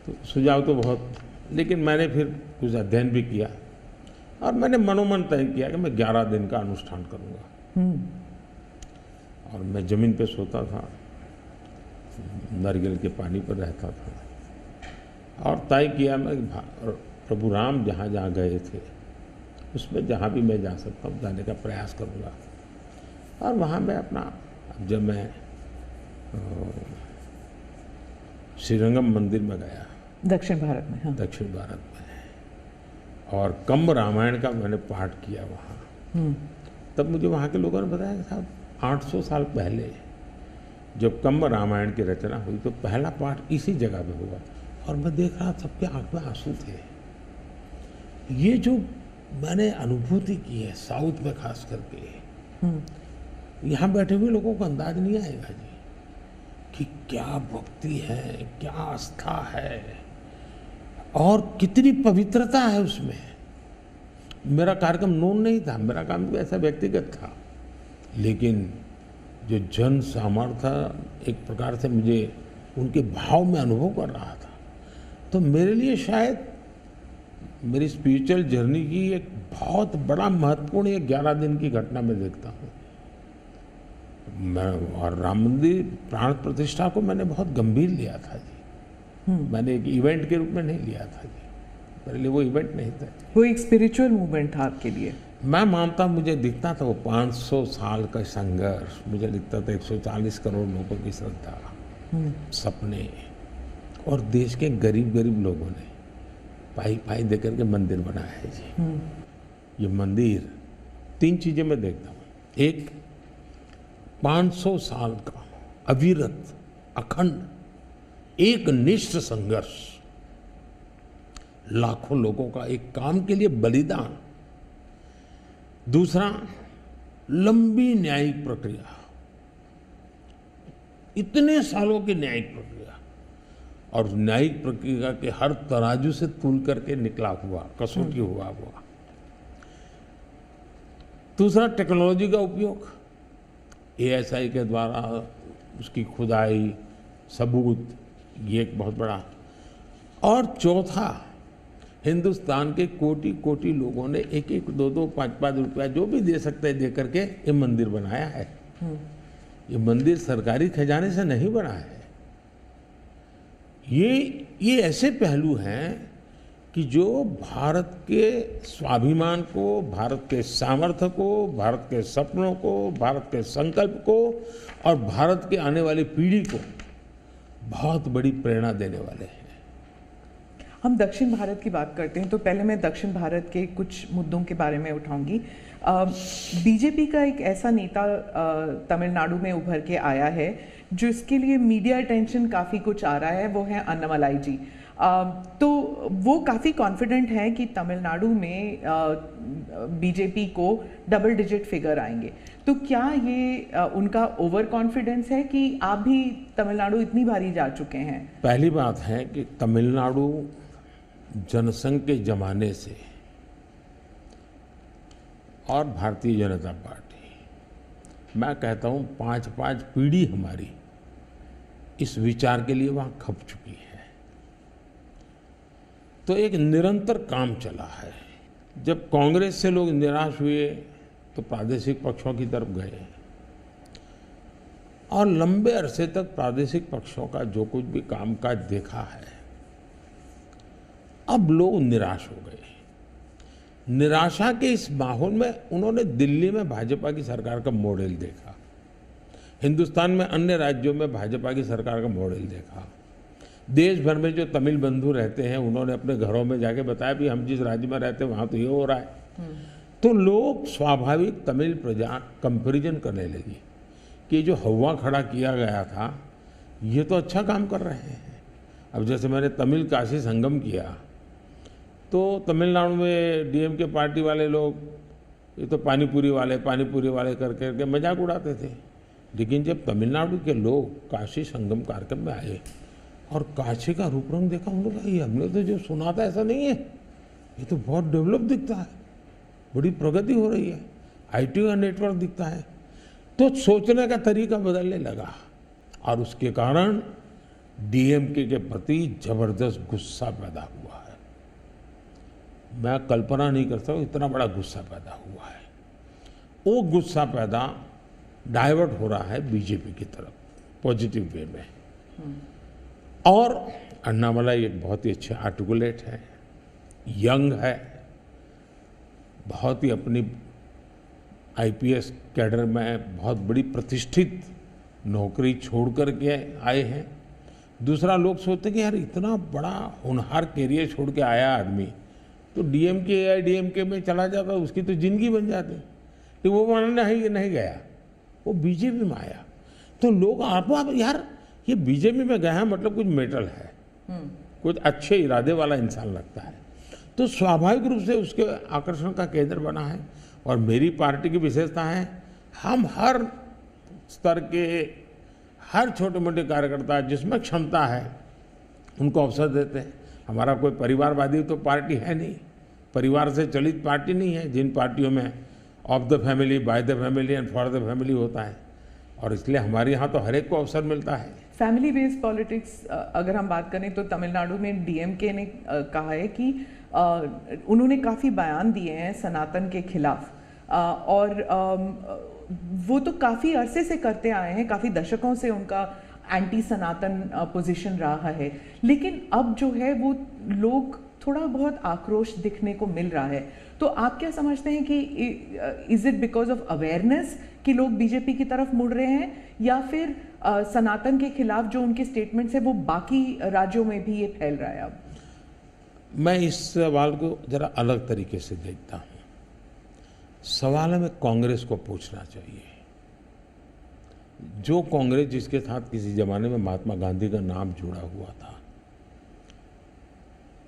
तो सुझाव तो बहुत, लेकिन मैंने फिर कुछ अध्ययन भी किया और मैंने मनोमन तय किया कि मैं 11 दिन का अनुष्ठान करूँगा। और मैं ज़मीन पे सोता था, नारियल के पानी पर रहता था, और तय किया मैं कि प्रभु राम जहाँ जहाँ गए थे उसमें जहाँ भी मैं जा सकता हूँ जाने का प्रयास करूँगा। और वहाँ मैं अपना, जब मैं श्रीरंगम मंदिर में गया, दक्षिण भारत में, हाँ। दक्षिण भारत में, और कंब रामायण का मैंने पाठ किया वहाँ, तब मुझे वहाँ के लोगों ने बताया कि साहब 800 साल पहले जब कंब रामायण की रचना हुई तो पहला पाठ इसी जगह में हुआ। और मैं देख रहा सबके आंख में आंसू थे। ये जो मैंने अनुभूति की है साउथ में खास करके, यहाँ बैठे हुए लोगों को अंदाज नहीं आएगा जी कि क्या भक्ति है, क्या आस्था है और कितनी पवित्रता है उसमें। मेरा कार्यक्रम नोन नहीं था, मेरा काम भी ऐसा व्यक्तिगत था, लेकिन जो जन सामर्थ्य एक प्रकार से मुझे उनके भाव में अनुभव कर रहा था, तो मेरे लिए शायद मेरी स्पिरिचुअल जर्नी की एक बहुत बड़ा महत्वपूर्ण एक 11 दिन की घटना मैं देखता हूँ। मैं और राम मंदिर प्राण प्रतिष्ठा को मैंने बहुत गंभीर लिया था जी। मैंने एक इवेंट के रूप में नहीं लिया था जी, मेरे लिए वो इवेंट नहीं था। वो एक स्पिरिचुअल मूवमेंट था आपके लिए? मैं मानता, मुझे दिखता था वो 500 साल का संघर्ष, मुझे दिखता था 140 करोड़ लोगों की श्रद्धा, सपने, और देश के गरीब गरीब लोगों ने पाई पाई देकर के मंदिर बनाया है जी। ये मंदिर 3 चीजें मैं देखता हूँ। एक, 500 साल का अविरत अखंड एक निष्ठ संघर्ष, लाखों लोगों का एक काम के लिए बलिदान। दूसरा, लंबी न्यायिक प्रक्रिया, इतने सालों की न्यायिक प्रक्रिया, और न्यायिक प्रक्रिया के हर तराजू से तुल करके निकला हुआ, कसौटी हुआ। दूसरा, टेक्नोलॉजी का उपयोग, ASI के द्वारा उसकी खुदाई, सबूत, ये एक बहुत बड़ा। और चौथा, हिंदुस्तान के कोटि कोटि लोगों ने 1-1, 2-2, 5-5 रुपया जो भी दे सकते हैं दे करके ये मंदिर बनाया है। ये मंदिर सरकारी खजाने से नहीं बना है। ये ऐसे पहलू हैं कि जो भारत के स्वाभिमान को, भारत के सामर्थ्य को, भारत के सपनों को, भारत के संकल्प को और भारत के आने वाली पीढ़ी को बहुत बड़ी प्रेरणा देने वाले हैं। हम दक्षिण भारत की बात करते हैं तो पहले मैं दक्षिण भारत के कुछ मुद्दों के बारे में उठाऊंगी। बीजेपी का एक ऐसा नेता तमिलनाडु में उभर के आया है जो इसके लिए मीडिया अटेंशन काफ़ी कुछ आ रहा है, वो है अन्नामलाई जी। तो वो काफ़ी कॉन्फिडेंट हैं कि तमिलनाडु में बीजेपी को डबल डिजिट फिगर आएंगे। तो क्या ये उनका ओवर कॉन्फिडेंस है कि आप भी तमिलनाडु इतनी बारी जा चुके हैं? पहली बात है कि तमिलनाडु जनसंघ के जमाने से और भारतीय जनता पार्टी, मैं कहता हूँ 5-5 पीढ़ी हमारी इस विचार के लिए वहाँ खप चुकी है। तो एक निरंतर काम चला है। जब कांग्रेस से लोग निराश हुए तो प्रादेशिक पक्षों की तरफ गए, और लंबे अरसे तक प्रादेशिक पक्षों का जो कुछ भी कामकाज देखा है, अब लोग निराश हो गए। निराशा के इस माहौल में उन्होंने दिल्ली में भाजपा की सरकार का मॉडल देखा, हिंदुस्तान में अन्य राज्यों में भाजपा की सरकार का मॉडल देखा, देश भर में जो तमिल बंधु रहते हैं उन्होंने अपने घरों में जाके बताया भी हम जिस राज्य में रहते हैं वहाँ तो ये हो रहा है। तो लोग स्वाभाविक तमिल प्रजा कंपैरिजन करने लगी कि जो हवा खड़ा किया गया था ये तो अच्छा काम कर रहे हैं। अब जैसे मैंने तमिल काशी संगम किया तो तमिलनाडु में DMK पार्टी वाले लोग ये तो पानीपुरी वाले कर करके मजाक उड़ाते थे, लेकिन जब तमिलनाडु के लोग काशी संगम कार्यक्रम में आए और काशी का रूप रंग देखा, उन्होंने कहा ये हमने तो जो सुना था ऐसा नहीं है, ये तो बहुत डेवलप दिखता है, बड़ी प्रगति हो रही है, IT का नेटवर्क दिखता है। तो सोचने का तरीका बदलने लगा और उसके कारण DMK के प्रति जबरदस्त गुस्सा पैदा हुआ है। मैं कल्पना नहीं कर सकता इतना बड़ा गुस्सा पैदा हुआ है। वो गुस्सा पैदा डाइवर्ट हो रहा है बीजेपी की तरफ पॉजिटिव वे में। और अन्नामलाई एक बहुत ही अच्छे आर्टिकुलेट है, यंग है, बहुत ही अपनी आईपीएस कैडर में बहुत बड़ी प्रतिष्ठित नौकरी छोड़ कर के आए हैं। दूसरा, लोग सोचते कि यार इतना बड़ा होनहार कैरियर छोड़ के आया आदमी तो डीएमके या डीएमके में चला जाता, उसकी तो जिंदगी बन जाती, लेकिन वो मानने नहीं गया, वो बीजेपी में आया। तो लोग आप यार ये बीजेपी में गया है मतलब कुछ मेटल है, कुछ अच्छे इरादे वाला इंसान लगता है, तो स्वाभाविक रूप से उसके आकर्षण का केंद्र बना है। और मेरी पार्टी की विशेषता है, हम हर स्तर के हर छोटे मोटे कार्यकर्ता जिसमें क्षमता है उनको अवसर देते हैं। हमारा कोई परिवारवादी तो पार्टी है नहीं, परिवार से चलित पार्टी नहीं है, जिन पार्टियों में of the family, by the family and for the family होता है, और इसलिए हमारे यहाँ तो हर एक को अवसर मिलता है। फैमिली बेस्ड पॉलिटिक्स अगर हम बात करें तो तमिलनाडु में डीएमके ने कहा है कि उन्होंने काफ़ी बयान दिए हैं सनातन के खिलाफ, और वो तो काफ़ी अरसे से करते आए हैं, काफ़ी दशकों से उनका एंटी सनातन पोजीशन रहा है, लेकिन अब जो है वो लोग थोड़ा बहुत आक्रोश दिखने को मिल रहा है। तो आप क्या समझते हैं कि is it because of awareness कि लोग बीजेपी की तरफ मुड़ रहे हैं, या फिर सनातन के खिलाफ जो उनके स्टेटमेंट्स है वो बाकी राज्यों में भी ये फैल रहा है? अब मैं इस सवाल को जरा अलग तरीके से देखता हूँ। सवाल हमें कांग्रेस को पूछना चाहिए। जो कांग्रेस जिसके साथ किसी जमाने में महात्मा गांधी का नाम जुड़ा हुआ था,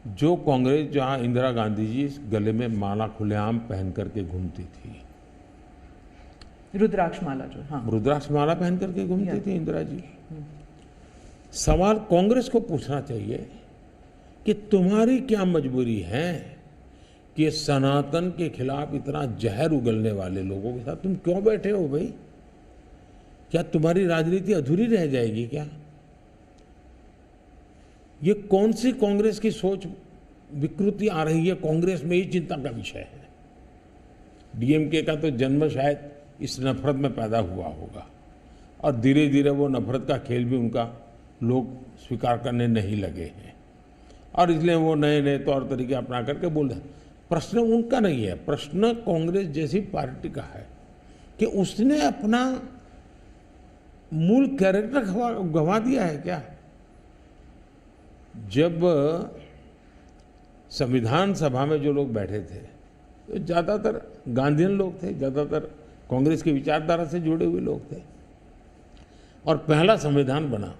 जो कांग्रेस जहां इंदिरा गांधी जी गले में माला खुलेआम पहन करके घूमती थी, रुद्राक्ष माला, जो हाँ रुद्राक्ष माला पहन करके घूमती थी इंदिरा जी। सवाल कांग्रेस को पूछना चाहिए कि तुम्हारी क्या मजबूरी है कि सनातन के खिलाफ इतना जहर उगलने वाले लोगों के साथ तुम क्यों बैठे हो भाई? क्या तुम्हारी राजनीति अधूरी रह जाएगी क्या? ये कौन सी कांग्रेस की सोच विकृति आ रही है कांग्रेस में, ये चिंता का विषय है। डीएमके का तो जन्म शायद इस नफरत में पैदा हुआ होगा, और धीरे धीरे वो नफरत का खेल भी उनका लोग स्वीकार करने नहीं लगे हैं, और इसलिए वो नए नए तौर तरीके अपना करके बोल रहे हैं। प्रश्न उनका नहीं है, प्रश्न कांग्रेस जैसी पार्टी का है कि उसने अपना मूल कैरेक्टर गंवा दिया है क्या? जब संविधान सभा में जो लोग बैठे थे तो ज़्यादातर गांधीयन लोग थे, ज़्यादातर कांग्रेस की विचारधारा से जुड़े हुए लोग थे, और पहला संविधान बना,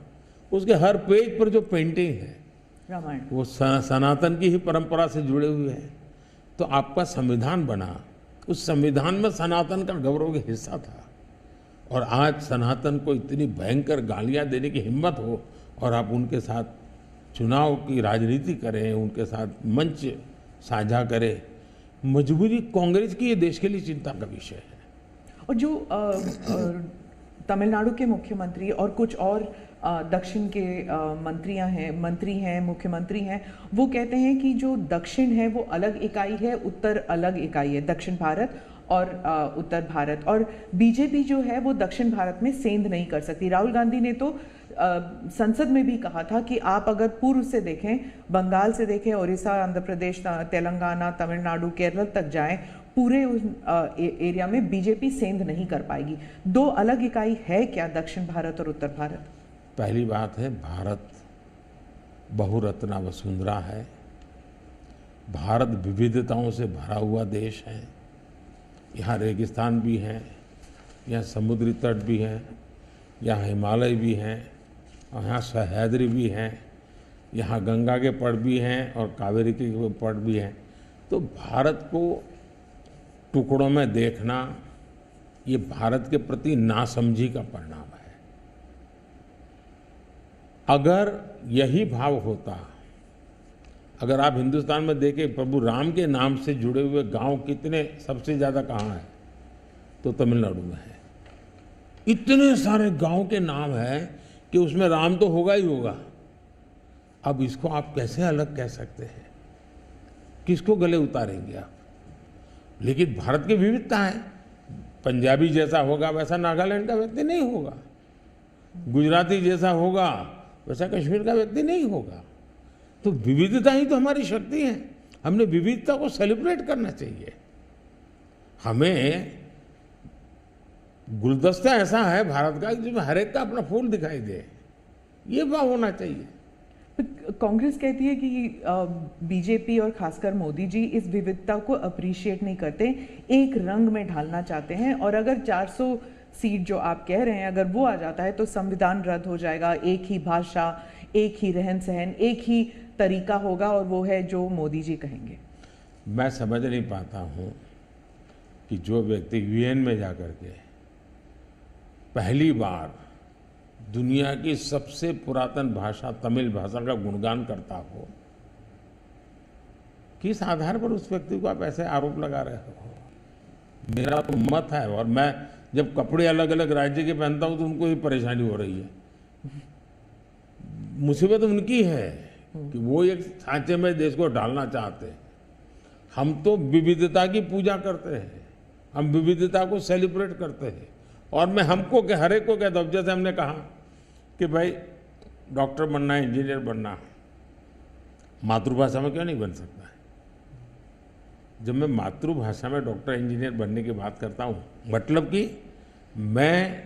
उसके हर पेज पर जो पेंटिंग है रामायण, वो सनातन की ही परंपरा से जुड़े हुए हैं। तो आपका संविधान बना, उस संविधान में सनातन का गौरव का हिस्सा था, और आज सनातन को इतनी भयंकर गालियां देने की हिम्मत हो और आप उनके साथ चुनाव की राजनीति करें, उनके साथ मंच साझा करें, मजबूरी कांग्रेस की ये देश के लिए चिंता का विषय है। और जो तमिलनाडु के मुख्यमंत्री और कुछ और दक्षिण के मंत्री हैं, मुख्यमंत्री हैं, वो कहते हैं कि जो दक्षिण है वो अलग इकाई है, उत्तर अलग इकाई है, दक्षिण भारत और उत्तर भारत, और बीजेपी जो है वो दक्षिण भारत में सेंध नहीं कर सकती। राहुल गांधी ने तो संसद में भी कहा था कि आप अगर पूर्व से देखें, बंगाल से देखें, उड़ीसा, आंध्र प्रदेश, तेलंगाना, तमिलनाडु, केरल तक जाएं, पूरे उस एरिया में बीजेपी सेंध नहीं कर पाएगी। दो अलग इकाई है क्या दक्षिण भारत और उत्तर भारत? पहली बात है, भारत बहुरत्ना वसुंधरा है, भारत विविधताओं से भरा हुआ देश है। यहाँ रेगिस्तान भी है, यहाँ समुद्री तट भी है, यहाँ हिमालय भी हैं, और यहाँ सह्याद्री भी हैं, यहाँ गंगा के पट भी हैं और कावेरी के पट भी हैं। तो भारत को टुकड़ों में देखना ये भारत के प्रति नासमझी का परिणाम है। अगर यही भाव होता, अगर आप हिंदुस्तान में देखें प्रभु राम के नाम से जुड़े हुए गांव कितने सबसे ज़्यादा कहाँ हैं, तो तमिलनाडु में है। इतने सारे गांव के नाम हैं कि उसमें राम तो होगा ही होगा। अब इसको आप कैसे अलग कह सकते हैं? किसको गले उतारेंगे आप? लेकिन भारत की विविधता है, पंजाबी जैसा होगा वैसा नागालैंड का व्यक्ति नहीं होगा, गुजराती जैसा होगा वैसा कश्मीर का व्यक्ति नहीं होगा। तो विविधता ही तो हमारी शक्ति है, हमने विविधता को सेलिब्रेट करना चाहिए। हमें गुलदस्ता ऐसा है भारत का जिसमें हर एक का अपना फूल दिखाई दे, ये भाव होना चाहिए। कांग्रेस कहती है कि बीजेपी और खासकर मोदी जी इस विविधता को अप्रिशिएट नहीं करते, एक रंग में ढालना चाहते हैं, और अगर 400 सीट जो आप कह रहे हैं अगर वो आ जाता है तो संविधान रद्द हो जाएगा, एक ही भाषा, एक ही रहन सहन, एक ही तरीका होगा, और वो है जो मोदी जी कहेंगे। मैं समझ नहीं पाता हूँ कि जो व्यक्ति यूएन में जाकर के पहली बार दुनिया की सबसे पुरातन भाषा तमिल भाषा का गुणगान करता हो, किस आधार पर उस व्यक्ति को आप ऐसे आरोप लगा रहे हो? मेरा तो मत है, और मैं जब कपड़े अलग अलग राज्य के पहनता हूं तो उनको ही परेशानी हो रही है। मुसीबत उनकी है कि वो एक सांचे में देश को डालना चाहते हैं। हम तो विविधता की पूजा करते हैं, हम विविधता को सेलिब्रेट करते हैं। और मैं हमको के हर एक को कहता हूँ, जैसे हमने कहा कि भाई डॉक्टर बनना है, इंजीनियर बनना है, मातृभाषा में क्यों नहीं बन सकता है? जब मैं मातृभाषा में डॉक्टर इंजीनियर बनने की बात करता हूँ, मतलब कि मैं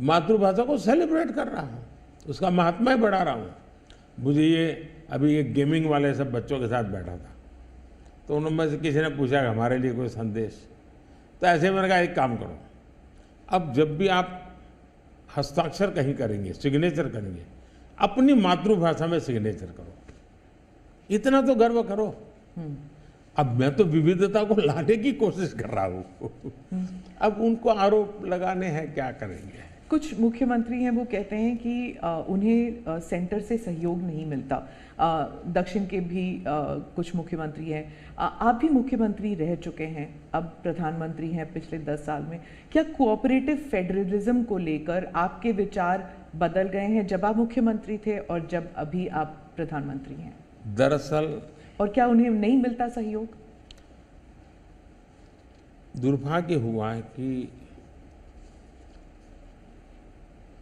मातृभाषा को सेलिब्रेट कर रहा हूँ, उसका महात्मा ही बढ़ा रहा हूँ। मुझे ये अभी ये गेमिंग वाले सब बच्चों के साथ बैठा था, तो उनमें से किसी ने पूछा कि हमारे लिए कोई संदेश, तो ऐसे मैंने कहा एक काम करो, अब जब भी आप हस्ताक्षर कहीं करेंगे, सिग्नेचर करेंगे, अपनी मातृभाषा में सिग्नेचर करो, इतना तो गर्व करो। अब मैं तो विविधता को लाने की कोशिश कर रहा हूँ, अब उनको आरोप लगाने हैं, क्या करेंगे? कुछ मुख्यमंत्री हैं वो कहते हैं कि उन्हें सेंटर से सहयोग नहीं मिलता। दक्षिण के भी कुछ मुख्यमंत्री हैं, आप भी मुख्यमंत्री रह चुके हैं, अब प्रधानमंत्री हैं पिछले 10 साल में। क्या कोऑपरेटिव फेडरलिज्म को लेकर आपके विचार बदल गए हैं जब आप मुख्यमंत्री थे और जब अभी आप प्रधानमंत्री हैं? दरअसल, और क्या उन्हें नहीं मिलता सहयोग? दुर्भाग्य हुआ है कि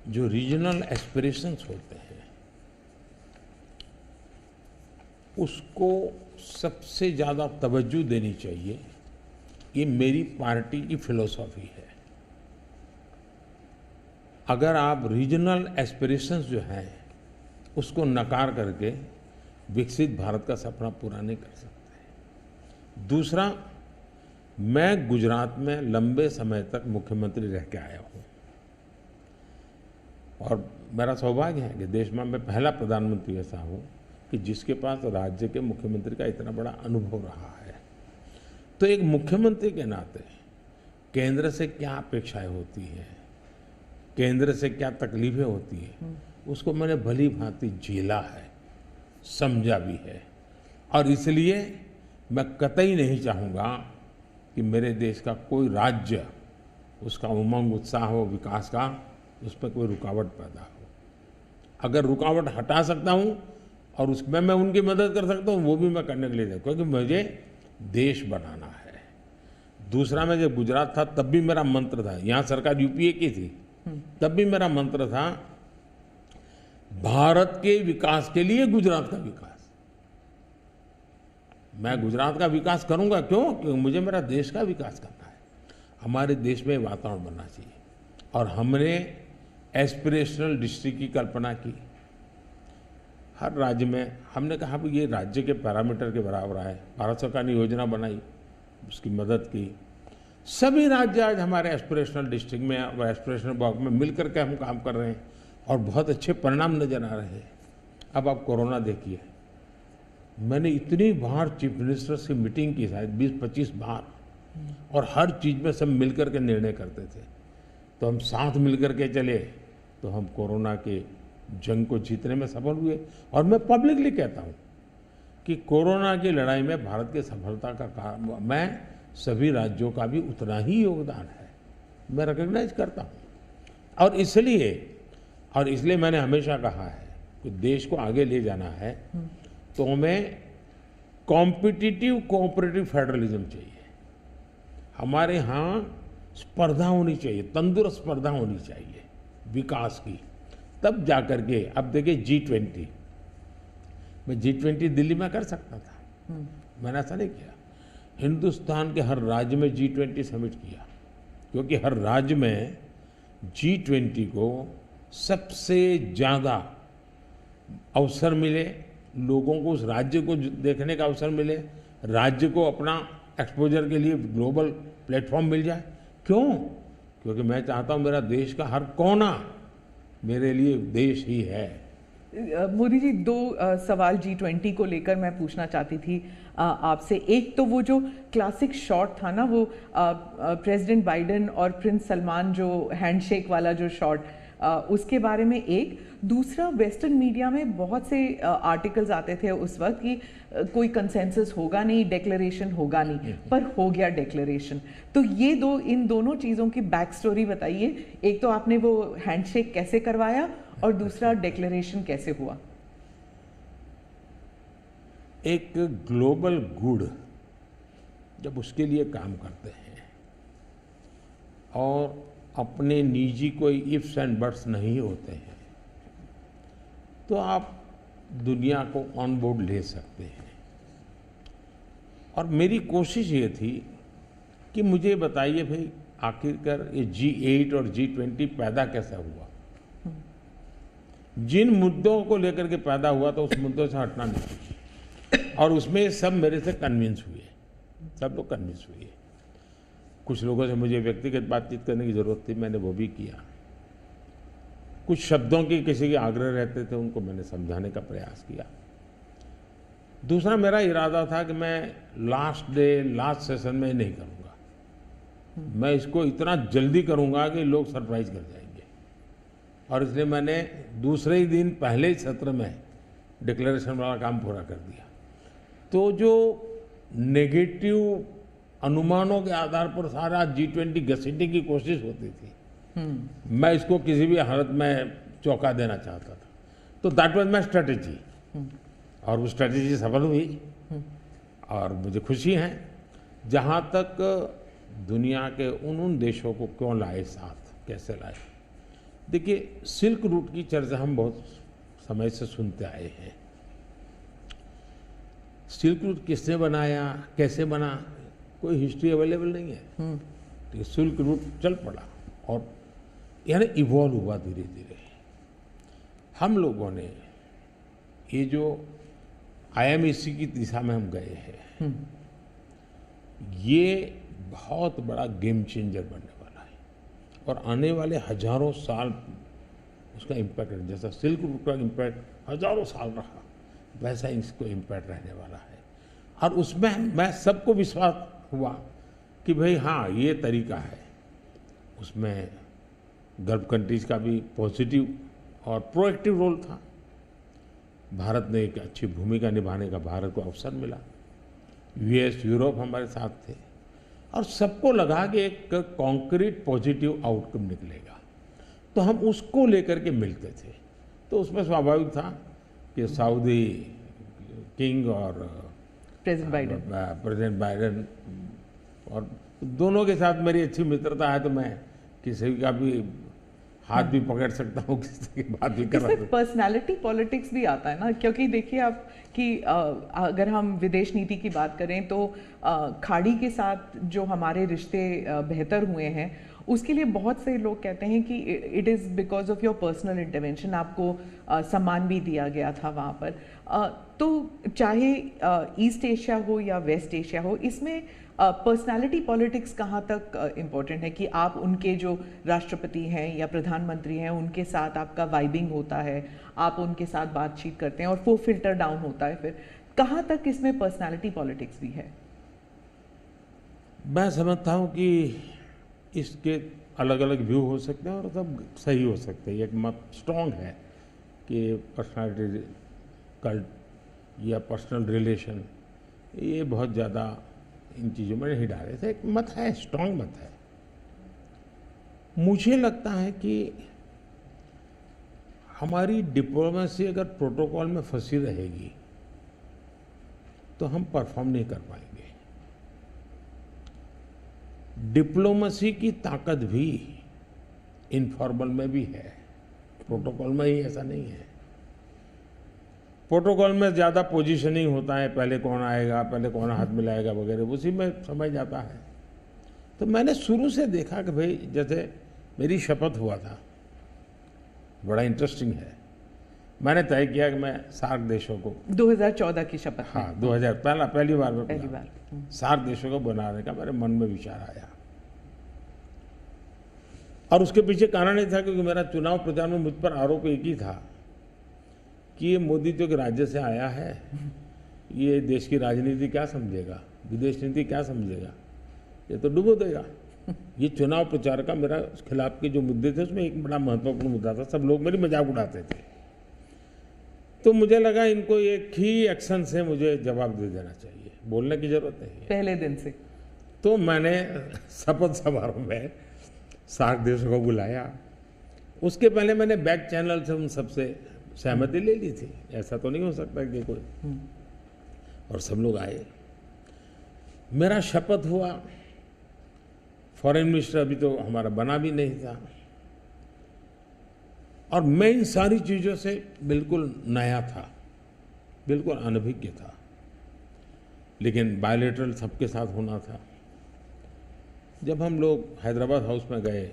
जो रीजनल एस्पिरेशंस होते हैं उसको सबसे ज़्यादा तवज्जो देनी चाहिए, ये मेरी पार्टी की फिलॉसफी है। अगर आप रीजनल एस्पिरेशंस जो हैं उसको नकार करके विकसित भारत का सपना पूरा नहीं कर सकते। दूसरा, मैं गुजरात में लंबे समय तक मुख्यमंत्री रह के आया हूँ, और मेरा सौभाग्य है कि देश में मैं पहला प्रधानमंत्री ऐसा हूँ कि जिसके पास राज्य के मुख्यमंत्री का इतना बड़ा अनुभव रहा है। तो एक मुख्यमंत्री के नाते केंद्र से क्या अपेक्षाएं होती हैं, केंद्र से क्या तकलीफें होती हैं, उसको मैंने भली भांति झेला है, समझा भी है। और इसलिए मैं कतई नहीं चाहूँगा कि मेरे देश का कोई राज्य, उसका उमंग उत्साह हो विकास का, उस पर कोई रुकावट पैदा हो। अगर रुकावट हटा सकता हूँ और उसमें मैं उनकी मदद कर सकता हूँ, वो भी मैं करने के लिए, क्योंकि मुझे देश बनाना है। दूसरा, मैं जब गुजरात था तब भी मेरा मंत्र था, यहाँ सरकार यूपीए की थी, तब भी मेरा मंत्र था भारत के विकास के लिए गुजरात का विकास। मैं गुजरात का विकास करूंगा, क्यों? क्योंकि मुझे मेरा देश का विकास करना है। हमारे देश में वातावरण बनना चाहिए, और हमने एस्पिरेशनल डिस्ट्रिक्ट की कल्पना की। हर राज्य में हमने कहा कि ये राज्य के पैरामीटर के बराबर है। भारत सरकार ने योजना बनाई, उसकी मदद की। सभी राज्य आज हमारे एस्पिरेशनल डिस्ट्रिक्ट में और एस्पिरेशनल ब्लॉक में मिल करके हम काम कर रहे हैं, और बहुत अच्छे परिणाम नजर आ रहे हैं। अब आप कोरोना देखिए, मैंने इतनी बार चीफ मिनिस्टर से मीटिंग की, शायद 20-25 बार, और हर चीज़ में सब मिल करके निर्णय करते थे। तो हम साथ मिल करके चले तो हम कोरोना के जंग को जीतने में सफल हुए। और मैं पब्लिकली कहता हूँ कि कोरोना की लड़ाई में भारत की सफलता का कारण मैं सभी राज्यों का भी उतना ही योगदान है, मैं रिकॉग्नाइज करता हूँ। और इसलिए मैंने हमेशा कहा है कि देश को आगे ले जाना है तो हमें कॉम्पिटिटिव कोऑपरेटिव फेडरलिज्म चाहिए। हमारे यहाँ स्पर्धा होनी चाहिए, तंदुरुस्त स्पर्धा होनी चाहिए विकास की, तब जा कर के। अब देखिए G20, मैं G20 दिल्ली में कर सकता था, मैंने ऐसा नहीं किया। हिंदुस्तान के हर राज्य में G20 समिट किया, क्योंकि हर राज्य में G20 को सबसे ज़्यादा अवसर मिले, लोगों को उस राज्य को देखने का अवसर मिले, राज्य को अपना एक्सपोजर के लिए ग्लोबल प्लेटफॉर्म मिल जाए। क्यों? क्योंकि मैं चाहता हूं मेरा देश का हर कोना मेरे लिए देश ही है। मोदी जी, दो सवाल G20 को लेकर मैं पूछना चाहती थी आपसे। एक तो वो जो क्लासिक शॉट था ना, वो प्रेसिडेंट बाइडेन और प्रिंस सलमान जो हैंडशेक वाला जो शॉट, उसके बारे में एक। दूसरा, वेस्टर्न मीडिया में बहुत से आर्टिकल्स आते थे उस वक्त कि कोई कंसेंसस होगा नहीं, डिक्लेरेशन होगा नहीं, पर हो गया डिक्लेरेशन। तो ये दो, इन दोनों चीज़ों की बैक स्टोरी बताइए। एक तो आपने वो हैंडशेक कैसे करवाया, और दूसरा डिक्लेरेशन कैसे हुआ? एक ग्लोबल गुड जब उसके लिए काम करते हैं और अपने निजी कोई इफ्स एंड बट्स नहीं होते हैं, तो आप दुनिया को ऑन बोर्ड ले सकते हैं। और मेरी कोशिश ये थी कि मुझे बताइए भाई, आखिरकार ये G8 और G20 पैदा कैसे हुआ, जिन मुद्दों को लेकर के पैदा हुआ तो उस मुद्दों से हटना नहीं चाहिए। और उसमें सब मेरे से कन्विंस हुए, सब लोग कन्विंस हुए। कुछ लोगों से मुझे व्यक्तिगत बातचीत करने की ज़रूरत थी, मैंने वो भी किया। कुछ शब्दों की किसी के आग्रह रहते थे, उनको मैंने समझाने का प्रयास किया। दूसरा, मेरा इरादा था कि मैं लास्ट सेशन में नहीं करूँगा, मैं इसको इतना जल्दी करूँगा कि लोग सरप्राइज कर जाएंगे। और इसलिए मैंने दूसरे ही दिन पहले ही सत्र में डिक्लेरेशन वाला काम पूरा कर दिया। तो जो नेगेटिव अनुमानों के आधार पर सारा G20 घसीटने की कोशिश होती थी, मैं इसको किसी भी हालत में चौंका देना चाहता था। तो दैट वाज माय स्ट्रेटेजी, और वो स्ट्रेटेजी सफल हुई। और मुझे खुशी है, जहाँ तक दुनिया के उन देशों को क्यों लाए साथ, कैसे लाए। देखिए, सिल्क रूट की चर्चा हम बहुत समय से सुनते आए हैं। सिल्क रूट किसने बनाया, कैसे बना, कोई हिस्ट्री अवेलेबल नहीं है। तो सिल्क रूट चल पड़ा और यानी इवॉल्व हुआ धीरे धीरे। हम लोगों ने ये जो IMEC की दिशा में हम गए हैं, ये बहुत बड़ा गेम चेंजर बनने वाला है और आने वाले हजारों साल उसका इम्पैक्ट है। जैसा सिल्क रूट का इम्पैक्ट हजारों साल रहा, वैसा इसको इम्पैक्ट रहने वाला है। और उसमें मैं सबको विश्वास हुआ कि भाई हाँ, ये तरीका है। उसमें गल्फ कंट्रीज का भी पॉजिटिव और प्रोएक्टिव रोल था। भारत ने एक अच्छी भूमिका निभाने का भारत को अवसर मिला। US, यूरोप हमारे साथ थे और सबको लगा कि एक कॉन्क्रीट पॉजिटिव आउटकम निकलेगा, तो हम उसको लेकर के मिलते थे। तो उसमें स्वाभाविक था कि सऊदी किंग और प्रेसिडेंट बाइडेन और दोनों के साथ मेरी अच्छी मित्रता है, तो मैं किसी का भी हाथ भी पकड़ सकता हूँ, किसी की बात भी कर सकता हूँ। पर्सनालिटी पॉलिटिक्स भी आता है ना, क्योंकि देखिए आप कि अगर हम विदेश नीति की बात करें तो खाड़ी के साथ जो हमारे रिश्ते बेहतर हुए हैं, उसके लिए बहुत से लोग कहते हैं कि it is because of your personal intervention. आपको सम्मान भी दिया गया था वहाँ पर। तो चाहे ईस्ट एशिया हो या वेस्ट एशिया हो, इसमें पर्सनालिटी पॉलिटिक्स कहाँ तक इम्पोर्टेंट है कि आप उनके जो राष्ट्रपति हैं या प्रधानमंत्री हैं, उनके साथ आपका वाइबिंग होता है, आप उनके साथ बातचीत करते हैं और वो फिल्टर डाउन होता है। फिर कहाँ तक इसमें पर्सनालिटी पॉलिटिक्स भी है? मैं समझता हूँ कि इसके अलग अलग व्यू हो सकते हैं और सब सही हो सकते हैं। एक मत स्ट्रॉन्ग है कि पर्सनालिटी कल्ट या पर्सनल रिलेशन, ये बहुत ज़्यादा इन चीज़ों में नहीं डाले थे। एक मत है, स्ट्रॉन्ग मत है। मुझे लगता है कि हमारी डिप्लोमेसी अगर प्रोटोकॉल में फंसी रहेगी तो हम परफॉर्म नहीं कर पाएंगे। डिप्लोमेसी की ताकत भी इनफॉर्मल में भी है, प्रोटोकॉल में ही ऐसा नहीं है। प्रोटोकॉल में ज़्यादा पोजीशनिंग होता है, पहले कौन आएगा, पहले कौन हाथ मिलाएगा वगैरह, उसी में समझ जाता है। तो मैंने शुरू से देखा कि भाई जैसे मेरी शपथ हुआ था, बड़ा इंटरेस्टिंग है। मैंने तय किया कि मैं सार्क देशों को 2014 की शपथ में। हाँ 2000 पहली बार में पहली बार। सार्क देशों को बनाने का मेरे मन में विचार आया। और उसके पीछे कारण ये था क्योंकि मेरा चुनाव प्रचार में मुझ पर आरोप एक ही था कि ये मोदी जो कि राज्य से आया है, ये देश की राजनीति क्या समझेगा, विदेश नीति क्या समझेगा, ये तो डुबो देगा। ये चुनाव प्रचार का मेरा खिलाफ के जो मुद्दे थे उसमें एक बड़ा महत्वपूर्ण मुद्दा था। सब लोग मेरी मजाक उड़ाते थे। तो मुझे लगा इनको एक ही एक्शन से मुझे जवाब दे देना चाहिए, बोलने की जरूरत नहीं है। पहले दिन से। तो मैंने शपथ समारोह में सार्क देशों को बुलाया। उसके पहले मैंने बैक चैनल से उन सबसे सहमति ले ली थी, ऐसा तो नहीं हो सकता कि कोई, और सब लोग आए। मेरा शपथ हुआ। फॉरेन मिनिस्टर अभी तो हमारा बना भी नहीं था, और मैं इन सारी चीज़ों से बिल्कुल नया था, बिल्कुल अनभिज्ञ था। लेकिन बायलैटरल सबके साथ होना था। जब हम लोग हैदराबाद हाउस में गए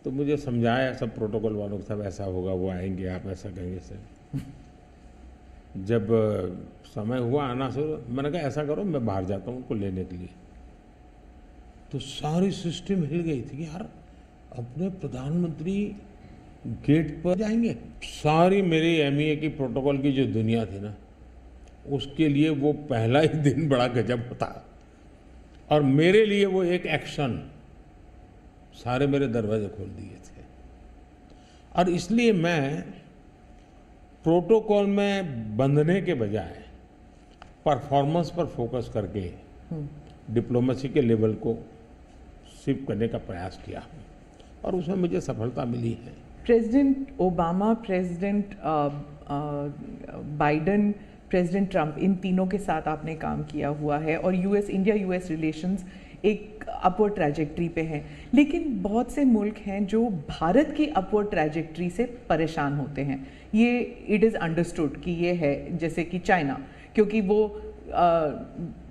तो मुझे समझाया सब प्रोटोकॉल वालों को, सब ऐसा होगा, वो आएंगे, आप ऐसा कहेंगे सर। जब समय हुआ आना शुरू, मैंने कहा ऐसा करो मैं बाहर जाता हूँ उनको लेने के लिए। तो सारी सिस्टम हिल गई थी कि यार अपने प्रधानमंत्री गेट पर जाएंगे। सारी मेरी एमईए की प्रोटोकॉल की जो दुनिया थी ना, उसके लिए वो पहला ही दिन बड़ा गजब होता, और मेरे लिए वो एक एक्शन सारे मेरे दरवाजे खोल दिए थे। और इसलिए मैं प्रोटोकॉल में बंधने के बजाय परफॉर्मेंस पर फोकस करके डिप्लोमेसी के लेवल को शिफ्ट करने का प्रयास किया, और उसमें मुझे सफलता मिली है। President Obama, President Biden, President Trump, इन तीनों के साथ आपने काम किया हुआ है, और इंडिया यूएस रिलेशंस एक अपवर्ड ट्रैजेक्टरी पे हैं। लेकिन बहुत से मुल्क हैं जो भारत की अपवर्ड ट्रैजेक्टरी से परेशान होते हैं। ये इट इज़ अंडरस्टूड कि ये है, जैसे कि चाइना, क्योंकि वो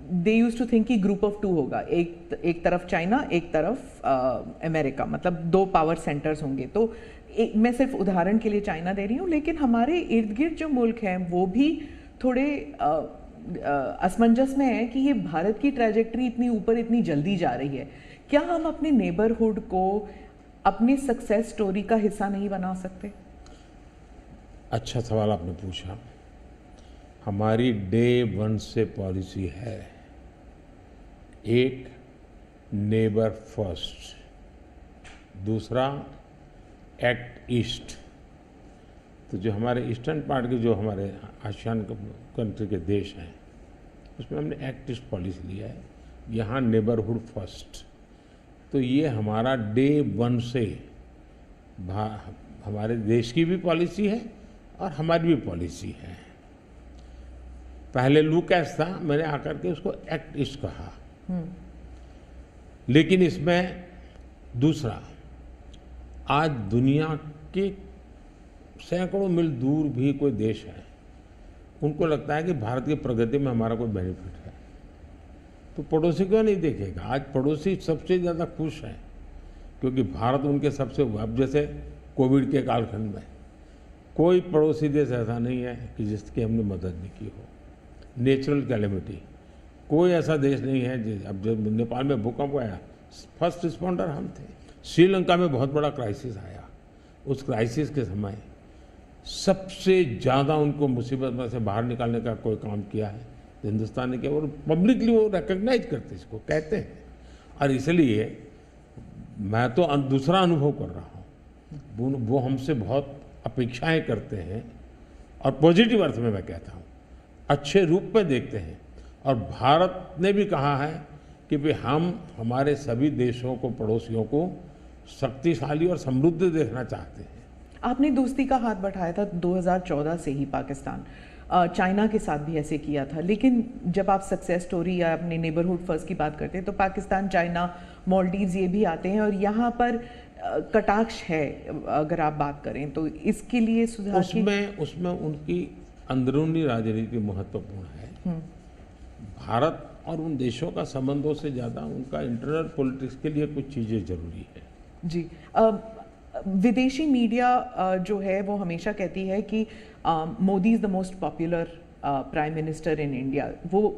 दे यूज टू थिंक कि ग्रुप ऑफ टू होगा, एक तरफ चाइना, एक तरफ अमेरिका, मतलब दो पावर सेंटर्स होंगे। तो मैं सिर्फ उदाहरण के लिए चाइना दे रही हूँ, लेकिन हमारे इर्द गिर्द जो मुल्क हैं वो भी थोड़े असमंजस में है कि ये भारत की ट्रैजेक्टरी इतनी ऊपर इतनी जल्दी जा रही है। क्या हम अपने नेबरहुड को अपनी सक्सेस स्टोरी का हिस्सा नहीं बना सकते? अच्छा सवाल आपने पूछा। हमारी डे वन से पॉलिसी है, एक नेबर फर्स्ट, दूसरा एक्ट ईस्ट। तो जो हमारे ईस्टर्न पार्ट के जो हमारे आसियान कंट्री के देश हैं, उसमें हमने एक्ट ईस्ट पॉलिसी लिया है, यहाँ नेबरहुड फर्स्ट। तो ये हमारा डे वन से हमारे देश की भी पॉलिसी है और हमारी भी पॉलिसी है। पहले लूकैस था, मैंने आकर के उसको एक्ट ईस्ट कहा। लेकिन इसमें दूसरा, आज दुनिया के सैकड़ों मील दूर भी कोई देश है, उनको लगता है कि भारत की प्रगति में हमारा कोई बेनिफिट है, तो पड़ोसी क्यों नहीं देखेगा? आज पड़ोसी सबसे ज़्यादा खुश हैं क्योंकि भारत उनके सबसे, अब जैसे कोविड के कालखंड में कोई पड़ोसी देश ऐसा नहीं है कि जिसकी हमने मदद नहीं की हो। नेचुरल कैलेमिटी, कोई ऐसा देश नहीं है। अब जब नेपाल में भूकंप आया, फर्स्ट रिस्पॉन्डर हम थे। श्रीलंका में बहुत बड़ा क्राइसिस आया, उस क्राइसिस के समय सबसे ज़्यादा उनको मुसीबत में से बाहर निकालने का कोई काम किया है तो हिंदुस्तान ने किया, और पब्लिकली वो रिकग्नाइज करते, इसको कहते हैं। और इसलिए मैं तो दूसरा अनुभव कर रहा हूँ, वो हमसे बहुत अपेक्षाएं करते हैं, और पॉजिटिव अर्थ में मैं कहता हूँ, अच्छे रूप में देखते हैं। और भारत ने भी कहा है कि भाई हम हमारे सभी देशों को, पड़ोसियों को शक्तिशाली और समृद्ध देखना चाहते हैं। आपने दोस्ती का हाथ बढ़ाया था 2014 से ही पाकिस्तान, चाइना के साथ भी ऐसे किया था। लेकिन जब आप सक्सेस स्टोरी या अपने नेबरहुड फर्स्ट की बात करते हैं तो पाकिस्तान, चाइना, मालदीव्स ये भी आते हैं और यहाँ पर कटाक्ष है अगर आप बात करें तो। इसके लिए सुधार की उसमें उनकी अंदरूनी राजनीति महत्वपूर्ण है। भारत और उन देशों का संबंधों से ज़्यादा उनका इंटरनल पॉलिटिक्स के लिए कुछ चीज़ें जरूरी है। जी, विदेशी मीडिया जो है वो हमेशा कहती है कि Modi is the most popular prime minister in India. वो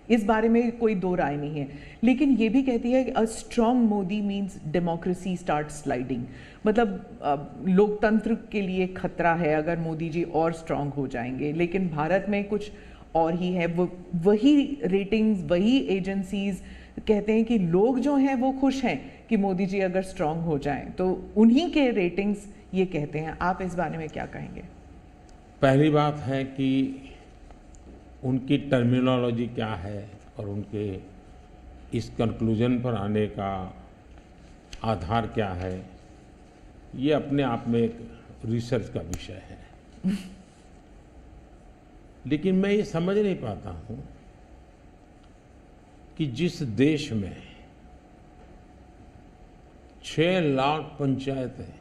इस बारे में कोई दो राय नहीं है, लेकिन ये भी कहती है कि a strong Modi means democracy start sliding. मतलब लोकतंत्र के लिए खतरा है अगर मोदी जी और स्ट्रॉन्ग हो जाएंगे। लेकिन भारत में कुछ और ही है। वो वही रेटिंग्स, वही एजेंसीज कहते हैं कि लोग जो हैं वो खुश हैं कि मोदी जी अगर स्ट्रॉन्ग हो जाएं, तो उन्हीं के रेटिंग्स ये कहते हैं। आप इस बारे में क्या कहेंगे? पहली बात है कि उनकी टर्मिनोलॉजी क्या है और उनके इस कंक्लूजन पर आने का आधार क्या है, ये अपने आप में एक रिसर्च का विषय है। लेकिन मैं ये समझ नहीं पाता हूँ कि जिस देश में 6 लाख पंचायतें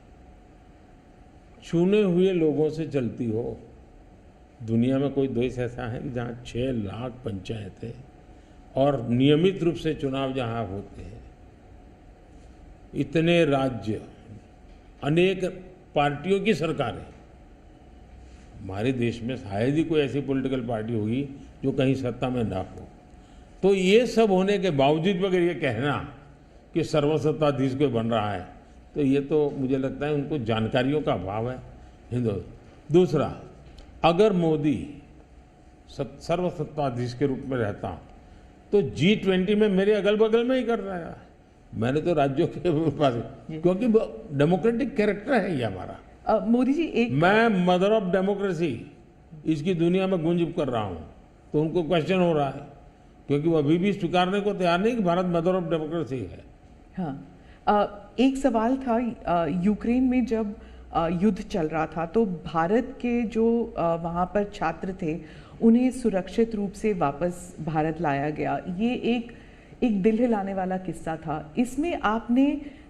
चुने हुए लोगों से चलती हो, दुनिया में कोई देश ऐसा है कि जहाँ 6 लाख पंचायतें और नियमित रूप से चुनाव जहाँ होते हैं, इतने राज्य, अनेक पार्टियों की सरकारें। हमारे देश में शायद ही कोई ऐसी पॉलिटिकल पार्टी होगी जो कहीं सत्ता में ना हो। तो ये सब होने के बावजूद अगर ये कहना कि सर्वसत्ताधीश कोई बन रहा है, तो ये तो मुझे लगता है उनको जानकारियों का अभाव है। दूसरा, अगर मोदी सर्वसत्ताधीश के रूप में रहता तो G20 में मेरे अगल बगल में ही कर रहा है। मैंने तो राज्यों के पास, क्योंकि डेमोक्रेटिक कैरेक्टर है ये हमारा। मोदी जी, एक मैं मदर ऑफ डेमोक्रेसी इसकी दुनिया में गुंज कर रहा हूँ, तो उनको क्वेश्चन हो रहा है क्योंकि वो अभी भी स्वीकारने को तैयार नहीं कि भारत मदर ऑफ डेमोक्रेसी है। हाँ, एक सवाल था, यूक्रेन में जब युद्ध चल रहा था तो भारत के जो वहाँ पर छात्र थे उन्हें सुरक्षित रूप से वापस भारत लाया गया। ये एक दिल हिलाने वाला किस्सा था। इसमें आपने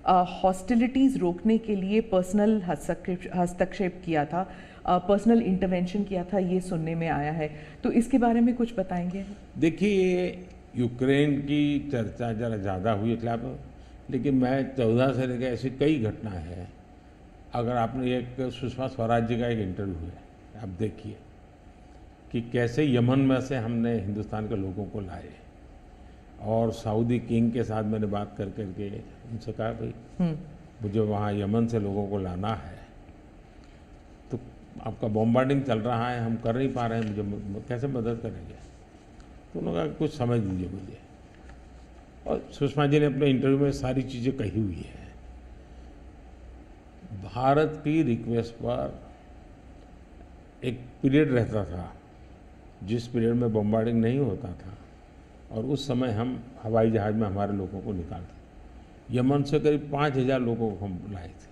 हॉस्टिलिटीज़ रोकने के लिए पर्सनल हस्तक्षेप किया था, पर्सनल इंटरवेंशन किया था, ये सुनने में आया है। तो इसके बारे में कुछ बताएंगे? देखिए, यूक्रेन की चर्चा जरा ज़्यादा हुई खिलाफ, लेकिन मैं 14 से लेकर ऐसी कई घटना है। अगर आपने एक सुषमा स्वराज जी का एक इंटरव्यू है, आप देखिए कि कैसे यमन में से हमने हिंदुस्तान के लोगों को लाए और सऊदी किंग के साथ मैंने बात करके उनसे कहा भाई मुझे वहाँ यमन से लोगों को लाना है, तो आपका बॉम्बार्डिंग चल रहा है, हम कर नहीं पा रहे हैं, मुझे कैसे मदद करेंगे? तो उन्होंने कहा कुछ समझ लीजिए मुझे। और सुषमा जी ने अपने इंटरव्यू में सारी चीज़ें कही हुई है। भारत की रिक्वेस्ट पर एक पीरियड रहता था जिस पीरियड में बॉम्बार्डिंग नहीं होता था, और उस समय हम हवाई जहाज़ में हमारे लोगों को निकालते। यमन से करीब 5000 लोगों को हम लाए थे।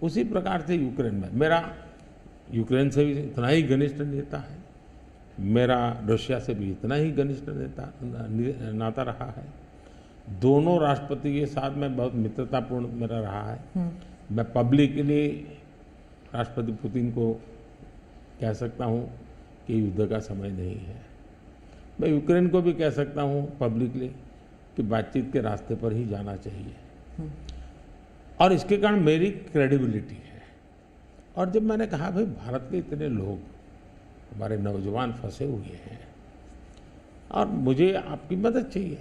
उसी प्रकार से यूक्रेन में मेरा यूक्रेन से भी इतना ही घनिष्ठ नेता है, मेरा रशिया से भी इतना ही घनिष्ठ नाता रहा है। दोनों राष्ट्रपति के साथ में बहुत मित्रतापूर्ण मेरा रहा है। मैं पब्लिकली राष्ट्रपति पुतिन को कह सकता हूँ कि युद्ध का समय नहीं है। मैं यूक्रेन को भी कह सकता हूँ पब्लिकली कि बातचीत के रास्ते पर ही जाना चाहिए, और इसके कारण मेरी क्रेडिबिलिटी है। और जब मैंने कहा भाई भारत के इतने लोग, हमारे नौजवान फंसे हुए हैं और मुझे आपकी मदद चाहिए,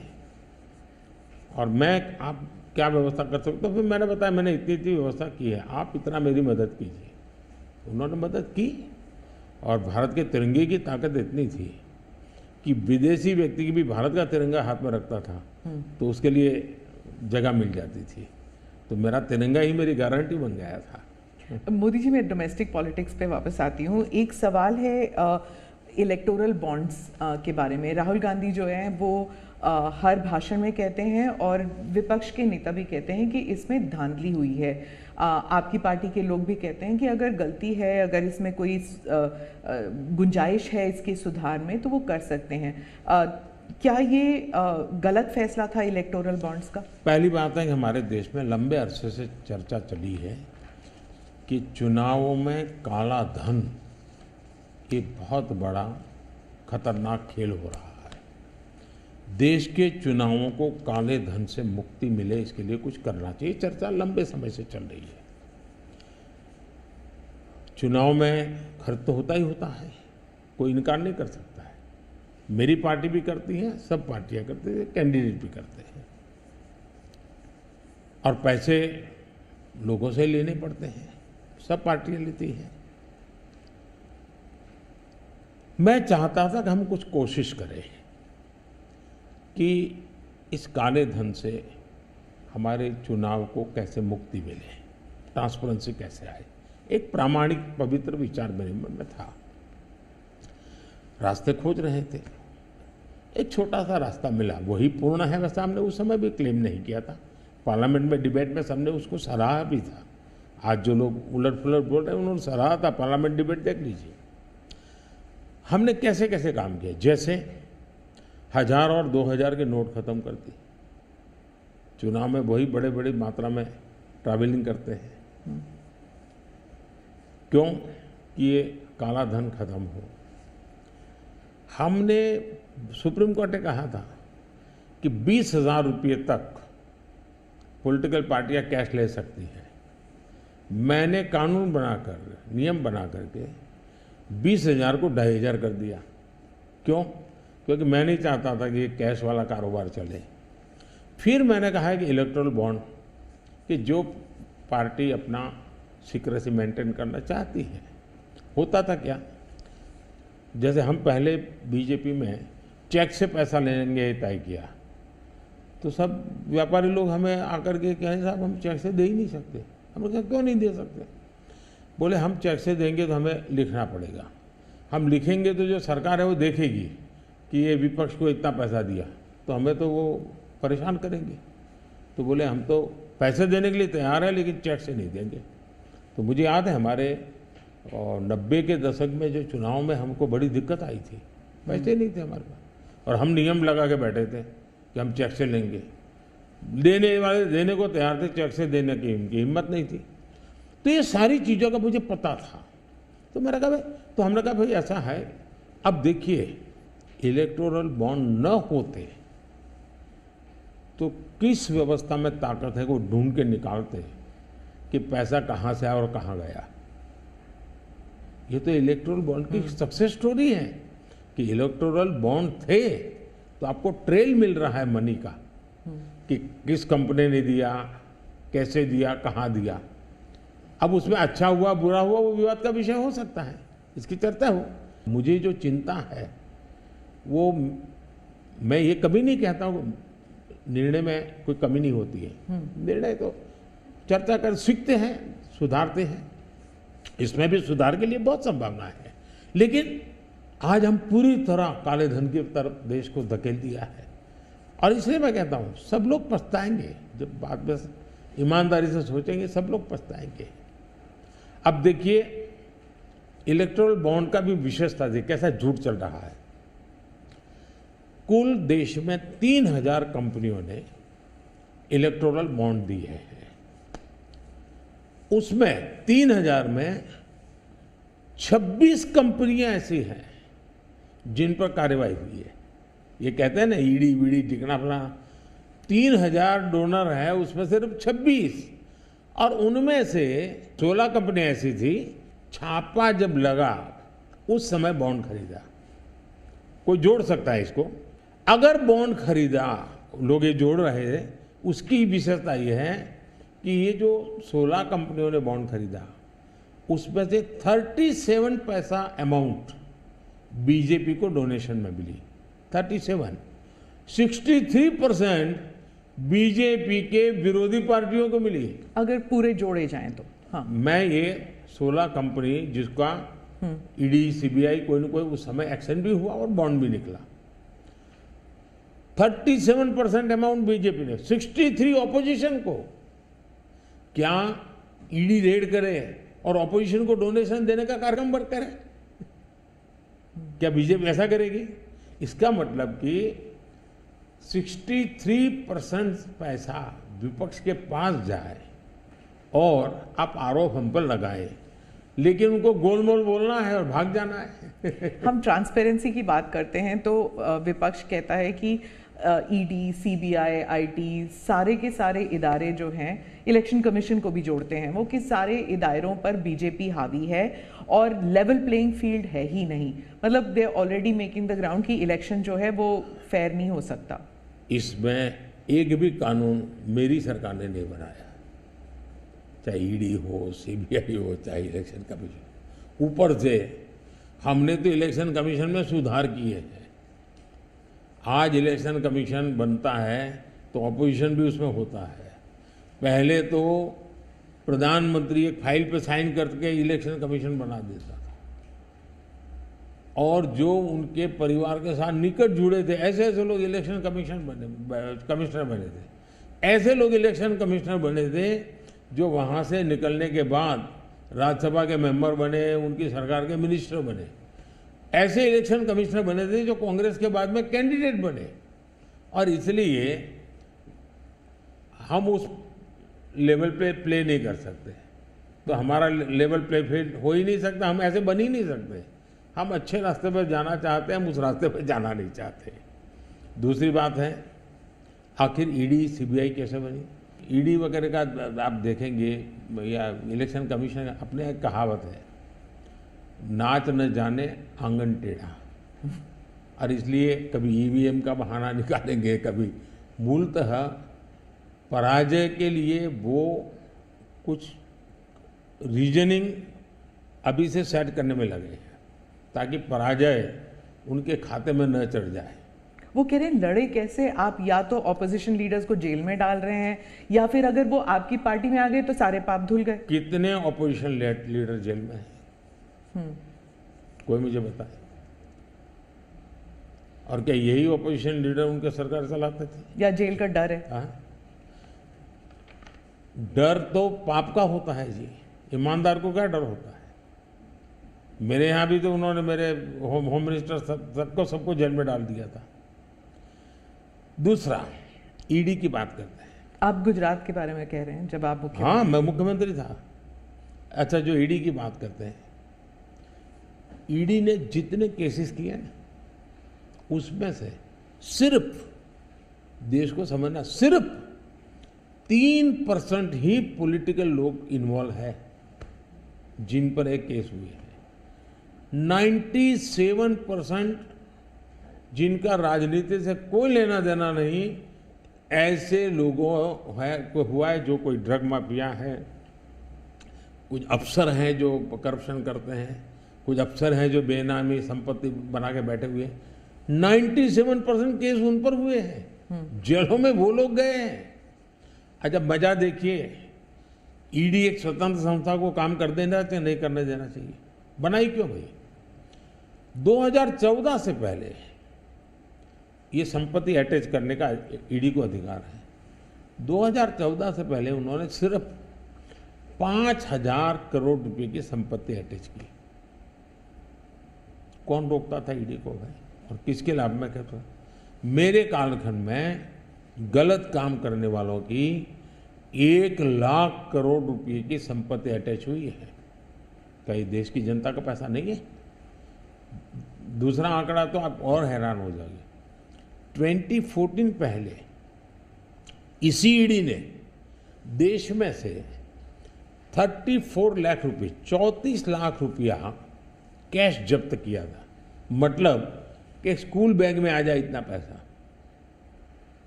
और मैं आप क्या व्यवस्था कर सकते हो, फिर मैंने बताया मैंने इतनी व्यवस्था की है, आप इतना मेरी मदद कीजिए। उन्होंने मदद की, और भारत के तिरंगे की ताकत इतनी थी कि विदेशी व्यक्ति की भी भारत का तिरंगा हाथ में रखता था तो उसके लिए जगह मिल जाती थी। तो मेरा तिरंगा ही मेरी गारंटी बन गया था। मोदी जी, मैं डोमेस्टिक पॉलिटिक्स पे वापस आती हूँ। एक सवाल है इलेक्टोरल बॉन्ड्स के बारे में। राहुल गांधी जो हैं वो हर भाषण में कहते हैं और विपक्ष के नेता भी कहते हैं कि इसमें धांधली हुई है। आपकी पार्टी के लोग भी कहते हैं कि अगर गलती है, अगर इसमें कोई गुंजाइश है इसके सुधार में तो वो कर सकते हैं। क्या ये गलत फैसला था इलेक्टोरल बॉन्ड्स का? पहली बात है कि हमारे देश में लंबे अरसे से चर्चा चली है कि चुनावों में काला धन एक बहुत बड़ा खतरनाक खेल हो रहा है। देश के चुनावों को काले धन से मुक्ति मिले, इसके लिए कुछ करना चाहिए। चर्चा लंबे समय से चल रही है। चुनाव में खर्च तो होता ही होता है, कोई इनकार नहीं कर सकता है। मेरी पार्टी भी करती है, सब पार्टियां करती है, कैंडिडेट भी करते हैं, और पैसे लोगों से लेने पड़ते हैं, सब पार्टियां लेती हैं। मैं चाहता था कि हम कुछ कोशिश करें कि इस काले धन से हमारे चुनाव को कैसे मुक्ति मिले, ट्रांसपेरेंसी कैसे आए। एक प्रामाणिक पवित्र विचार मेरे मन में था। रास्ते खोज रहे थे, एक छोटा सा रास्ता मिला, वही पूर्ण है वैसा हमने उस समय भी क्लेम नहीं किया था। पार्लियामेंट में डिबेट में सबने उसको सराहा भी था। आज जो लोग उलट पुलट बोल रहे हैं उन्होंने सराहा था। पार्लियामेंट डिबेट देख लीजिए। हमने कैसे कैसे काम किया, जैसे 1000 और 2000 के नोट खत्म कर दिए। चुनाव में वही बड़े बड़ी मात्रा में ट्रैवलिंग करते हैं, क्यों कि ये काला धन खत्म हो। हमने सुप्रीम कोर्ट ने कहा था कि 20,000 रुपये तक पॉलिटिकल पार्टियां कैश ले सकती हैं। मैंने कानून बनाकर, नियम बना करके 20,000 को 2,500 कर दिया। क्यों? क्योंकि मैं नहीं चाहता था कि ये कैश वाला कारोबार चले। फिर मैंने कहा है कि इलेक्टोरल बॉन्ड, कि जो पार्टी अपना सीक्रेसी मेंटेन करना चाहती है। होता था क्या, जैसे हम पहले बीजेपी में चेक से पैसा लेंगे तय किया, तो सब व्यापारी लोग हमें आकर के कहे साहब हम चेक से दे ही नहीं सकते। हमने कहा क्यों नहीं दे सकते? बोले हम चेक से देंगे तो हमें लिखना पड़ेगा, हम लिखेंगे तो जो सरकार है वो देखेगी कि ये विपक्ष को इतना पैसा दिया, तो हमें तो वो परेशान करेंगे। तो बोले हम तो पैसे देने के लिए तैयार है लेकिन चेक से नहीं देंगे। तो मुझे याद है हमारे 90 के दशक में जो चुनाव में हमको बड़ी दिक्कत आई थी, पैसे नहीं थे हमारे पास, और हम नियम लगा के बैठे थे कि हम चेक से लेंगे। देने वाले देने को तैयार थे, चेक से देने की उनकी हिम्मत नहीं थी। तो ये सारी चीज़ों का मुझे पता था। तो मैंने कहा भाई, तो हमने कहा भाई ऐसा है, अब देखिए इलेक्टोरल बॉन्ड न होते तो किस व्यवस्था में ताकत है वो ढूंढ के निकालते कि पैसा कहाँ से आया और कहाँ गया। ये तो इलेक्टोरल बॉन्ड की सक्सेस स्टोरी है कि इलेक्टोरल बॉन्ड थे तो आपको ट्रेल मिल रहा है मनी का, कि किस कंपनी ने दिया, कैसे दिया, कहाँ दिया। अब उसमें अच्छा हुआ बुरा हुआ वो विवाद का विषय हो सकता है, इसकी चर्चा हो। मुझे जो चिंता है वो, मैं ये कभी नहीं कहता हूँ निर्णय में कोई कमी नहीं होती है। निर्णय तो चर्चा कर सीखते हैं, सुधारते हैं। इसमें भी सुधार के लिए बहुत संभावना है, लेकिन आज हम पूरी तरह काले धन की तरफ देश को धकेल दिया है। और इसलिए मैं कहता हूँ सब लोग पछताएंगे, जब बाद में ईमानदारी से सोचेंगे सब लोग पछताएंगे। अब देखिए इलेक्टोरल बॉन्ड का भी विशेषता थी, कैसा झूठ चल रहा है। कुल देश में 3,000 कंपनियों ने इलेक्टोरल बॉन्ड दिए हैं। उसमें 3,000 में 26 कंपनियां ऐसी हैं जिन पर कार्रवाई हुई है। ये कहते हैं ना ईडी वीडी टिकना फला, 3,000 डोनर है उसमें सिर्फ 26, और उनमें से 16 कंपनियां ऐसी थी छापा जब लगा उस समय बॉन्ड खरीदा। कोई जोड़ सकता है इसको, अगर बॉन्ड खरीदा, लोग ये जोड़ रहे हैं, उसकी विशेषता ये है कि ये जो 16 कंपनियों ने बॉन्ड खरीदा उसमें से 37 पैसा अमाउंट बीजेपी को डोनेशन में मिली। 63% बीजेपी के विरोधी पार्टियों को मिली। अगर पूरे जोड़े जाएं तो हाँ। मैं ये 16 कंपनी जिसका ईडी सीबीआई कोई न कोई उस समय एक्शन भी हुआ और बॉन्ड भी निकला, 37% अमाउंट बीजेपी ने, 63 ऑपोजिशन को। क्या ईडी रेड करे और ऑपोजिशन को डोनेशन देने का कार्यक्रम वर्क करे? क्या बीजेपी ऐसा करेगी? इसका मतलब कि 63% पैसा विपक्ष के पास जाए और आप आरोप हम पर लगाए, लेकिन उनको गोलमोल बोलना है और भाग जाना है। हम ट्रांसपेरेंसी की बात करते हैं तो विपक्ष कहता है कि ईडी, सीबीआई, आईटी, सारे के सारे इदारे जो हैं, इलेक्शन कमीशन को भी जोड़ते हैं, वो कि सारे इदारों पर बीजेपी हावी है और लेवल प्लेइंग फील्ड है ही नहीं। मतलब they already making the ground कि इलेक्शन जो है वो फेयर नहीं हो सकता। इसमें एक भी कानून मेरी सरकार ने नहीं बनाया, चाहे ईडी हो, सीबीआई हो, चाहे इलेक्शन कमीशन। ऊपर से हमने तो इलेक्शन कमीशन में सुधार किए हैं। आज इलेक्शन कमीशन बनता है तो ऑपोजिशन भी उसमें होता है। पहले तो प्रधानमंत्री एक फाइल पे साइन करके इलेक्शन कमीशन बना देता था, और जो उनके परिवार के साथ निकट जुड़े थे ऐसे ऐसे लोग इलेक्शन कमिश्नर बने थे। ऐसे लोग इलेक्शन कमिश्नर बने थे जो वहाँ से निकलने के बाद राज्यसभा के मेंबर बने, उनकी सरकार के मिनिस्टर बने। ऐसे इलेक्शन कमिश्नर बने थे जो कांग्रेस के बाद में कैंडिडेट बने, और इसलिए हम उस लेवल पे प्ले नहीं कर सकते। तो हमारा लेवल प्ले फील्ड हो ही नहीं सकता, हम ऐसे बन ही नहीं सकते। हम अच्छे रास्ते पर जाना चाहते हैं, हम उस रास्ते पर जाना नहीं चाहते। दूसरी बात है, आखिर ईडी सीबीआई कैसे बनी? ईडी वगैरह का आप देखेंगे या इलेक्शन कमीशन, अपने एक कहावत है, नाच न जाने आंगन टेढ़ा। और इसलिए कभी ईवीएम का बहाना निकालेंगे, कभी मूलतः पराजय के लिए वो कुछ रीजनिंग अभी से सेट करने में लगे हैं ताकि पराजय उनके खाते में न चढ़ जाए। वो कह रहे हैं लड़े कैसे आप? या तो ऑपोजिशन लीडर्स को जेल में डाल रहे हैं, या फिर अगर वो आपकी पार्टी में आ गए तो सारे पाप धुल गए। कितने ऑपोजिशन लीडर जेल में हैं? कोई मुझे बताए। और क्या यही ऑपोजिशन लीडर उनके सरकार चलाते थे? या जेल का डर है? हाँ? डर तो पाप का होता है जी, ईमानदार को क्या डर होता है? मेरे यहाँ भी तो उन्होंने मेरे होम मिनिस्टर सबको जेल में डाल दिया था। दूसरा, ईडी की बात करते हैं। आप गुजरात के बारे में कह रहे हैं जब आप मुख्यमंत्री? हाँ, मैं मुख्यमंत्री था। अच्छा, जो ईडी की बात करते हैं, ईडी ने जितने केसेस किए ना, उसमें से सिर्फ, देश को समझना, सिर्फ 3% ही पॉलिटिकल लोग इन्वॉल्व है जिन पर एक केस हुए हैं। 97% जिनका राजनीति से कोई लेना देना नहीं, ऐसे लोगों है को हुआ है जो कोई ड्रग माफिया है, कुछ अफसर हैं जो करप्शन करते हैं, कुछ अफसर हैं जो बेनामी संपत्ति बना के बैठे हुए हैं। 97% केस उन पर हुए हैं, जेलों में वो लोग गए हैं। अच्छा, मजा देखिए, ईडी एक स्वतंत्र संस्था को काम कर देना चाहिए, नहीं करने देना चाहिए? बनाई क्यों भाई? 2014 से पहले ये संपत्ति अटैच करने का ईडी को अधिकार है। 2014 से पहले उन्होंने सिर्फ 5,000 करोड़ रुपए की संपत्ति अटैच की। कौन रोकता था ईडी को भाई? और किसके लाभ में कहता? मेरे कालखंड में गलत काम करने वालों की 1 लाख करोड़ रुपए की संपत्ति अटैच हुई है। क्या ये देश की जनता का पैसा नहीं है? दूसरा आंकड़ा तो आप और हैरान हो जाओगे। 2014 पहले इसी ईडी ने देश में से 34 लाख रुपए, 34 लाख रुपया कैश जब्त किया था। मतलब कि स्कूल बैग में आ जाए इतना पैसा,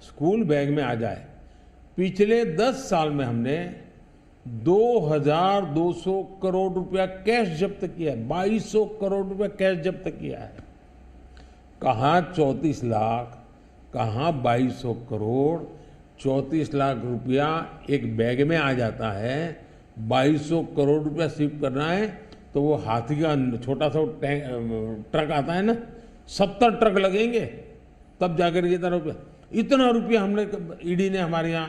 स्कूल बैग में आ जाए। पिछले 10 साल में हमने 2,200 करोड़ रुपया कैश जब्त किया है, 2,200 करोड़ रुपया कैश जब्त किया है। कहाँ 34 लाख, कहाँ 2,200 करोड़? 34 लाख रुपया एक बैग में आ जाता है, 2,200 करोड़ रुपया शिफ्ट करना है तो वो हाथी का छोटा सा ट्रक आता है ना, 70 ट्रक लगेंगे तब जाकर ये तरफ। इतना रुपया हमने ईडी ने हमारे यहाँ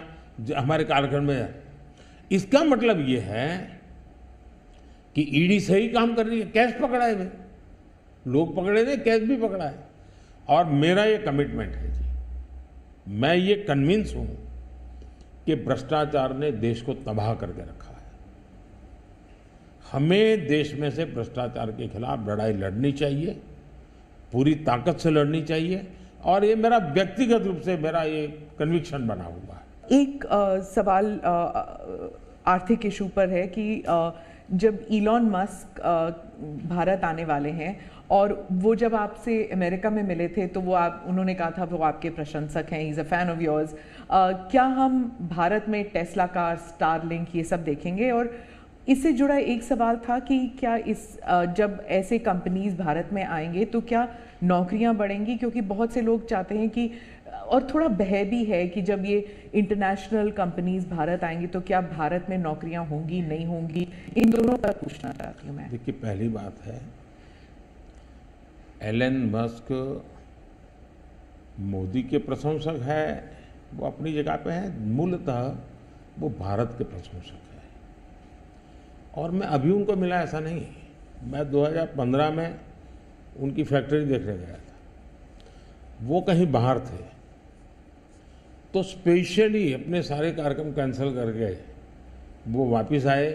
हमारे कार्यक्रम में। इसका मतलब ये है कि ईडी सही काम कर रही है, कैश पकड़ा है भाई, लोग पकड़े नहीं, कैश भी पकड़ा है। और मेरा ये कमिटमेंट है जी, मैं ये कन्विंस हूं कि भ्रष्टाचार ने देश को तबाह करके रखा है। हमें देश में से भ्रष्टाचार के खिलाफ लड़ाई लड़नी चाहिए, पूरी ताकत से लड़नी चाहिए, और ये मेरा व्यक्तिगत रूप से मेरा ये कन्विक्शन बना हुआ है। एक सवाल आर्थिक इशू पर है कि जब इलॉन मस्क भारत आने वाले हैं और वो जब आपसे अमेरिका में मिले थे तो उन्होंने कहा था वो आपके प्रशंसक हैं, he is a fan of yours. क्या हम भारत में टेस्ला कार, स्टारलिंक ये सब देखेंगे? और इससे जुड़ा एक सवाल था कि क्या जब ऐसे कंपनीज भारत में आएंगे तो क्या नौकरियां बढ़ेंगी? क्योंकि बहुत से लोग चाहते हैं कि, और थोड़ा भय भी है कि जब ये इंटरनेशनल कंपनीज भारत आएंगी तो क्या भारत में नौकरियां होंगी, नहीं होंगी? इन दोनों पर पूछना चाहती हूँ मैं। देखिए, पहली बात है, एलन मस्क मोदी के प्रशंसक है, वो अपनी जगह पे है, मूलतः वो भारत के प्रशंसक है। और मैं अभी उनको मिला ऐसा नहीं, मैं 2015 में उनकी फैक्ट्री देखने गया था, वो कहीं बाहर थे, तो स्पेशली अपने सारे कार्यक्रम कैंसिल करके वो वापस आए,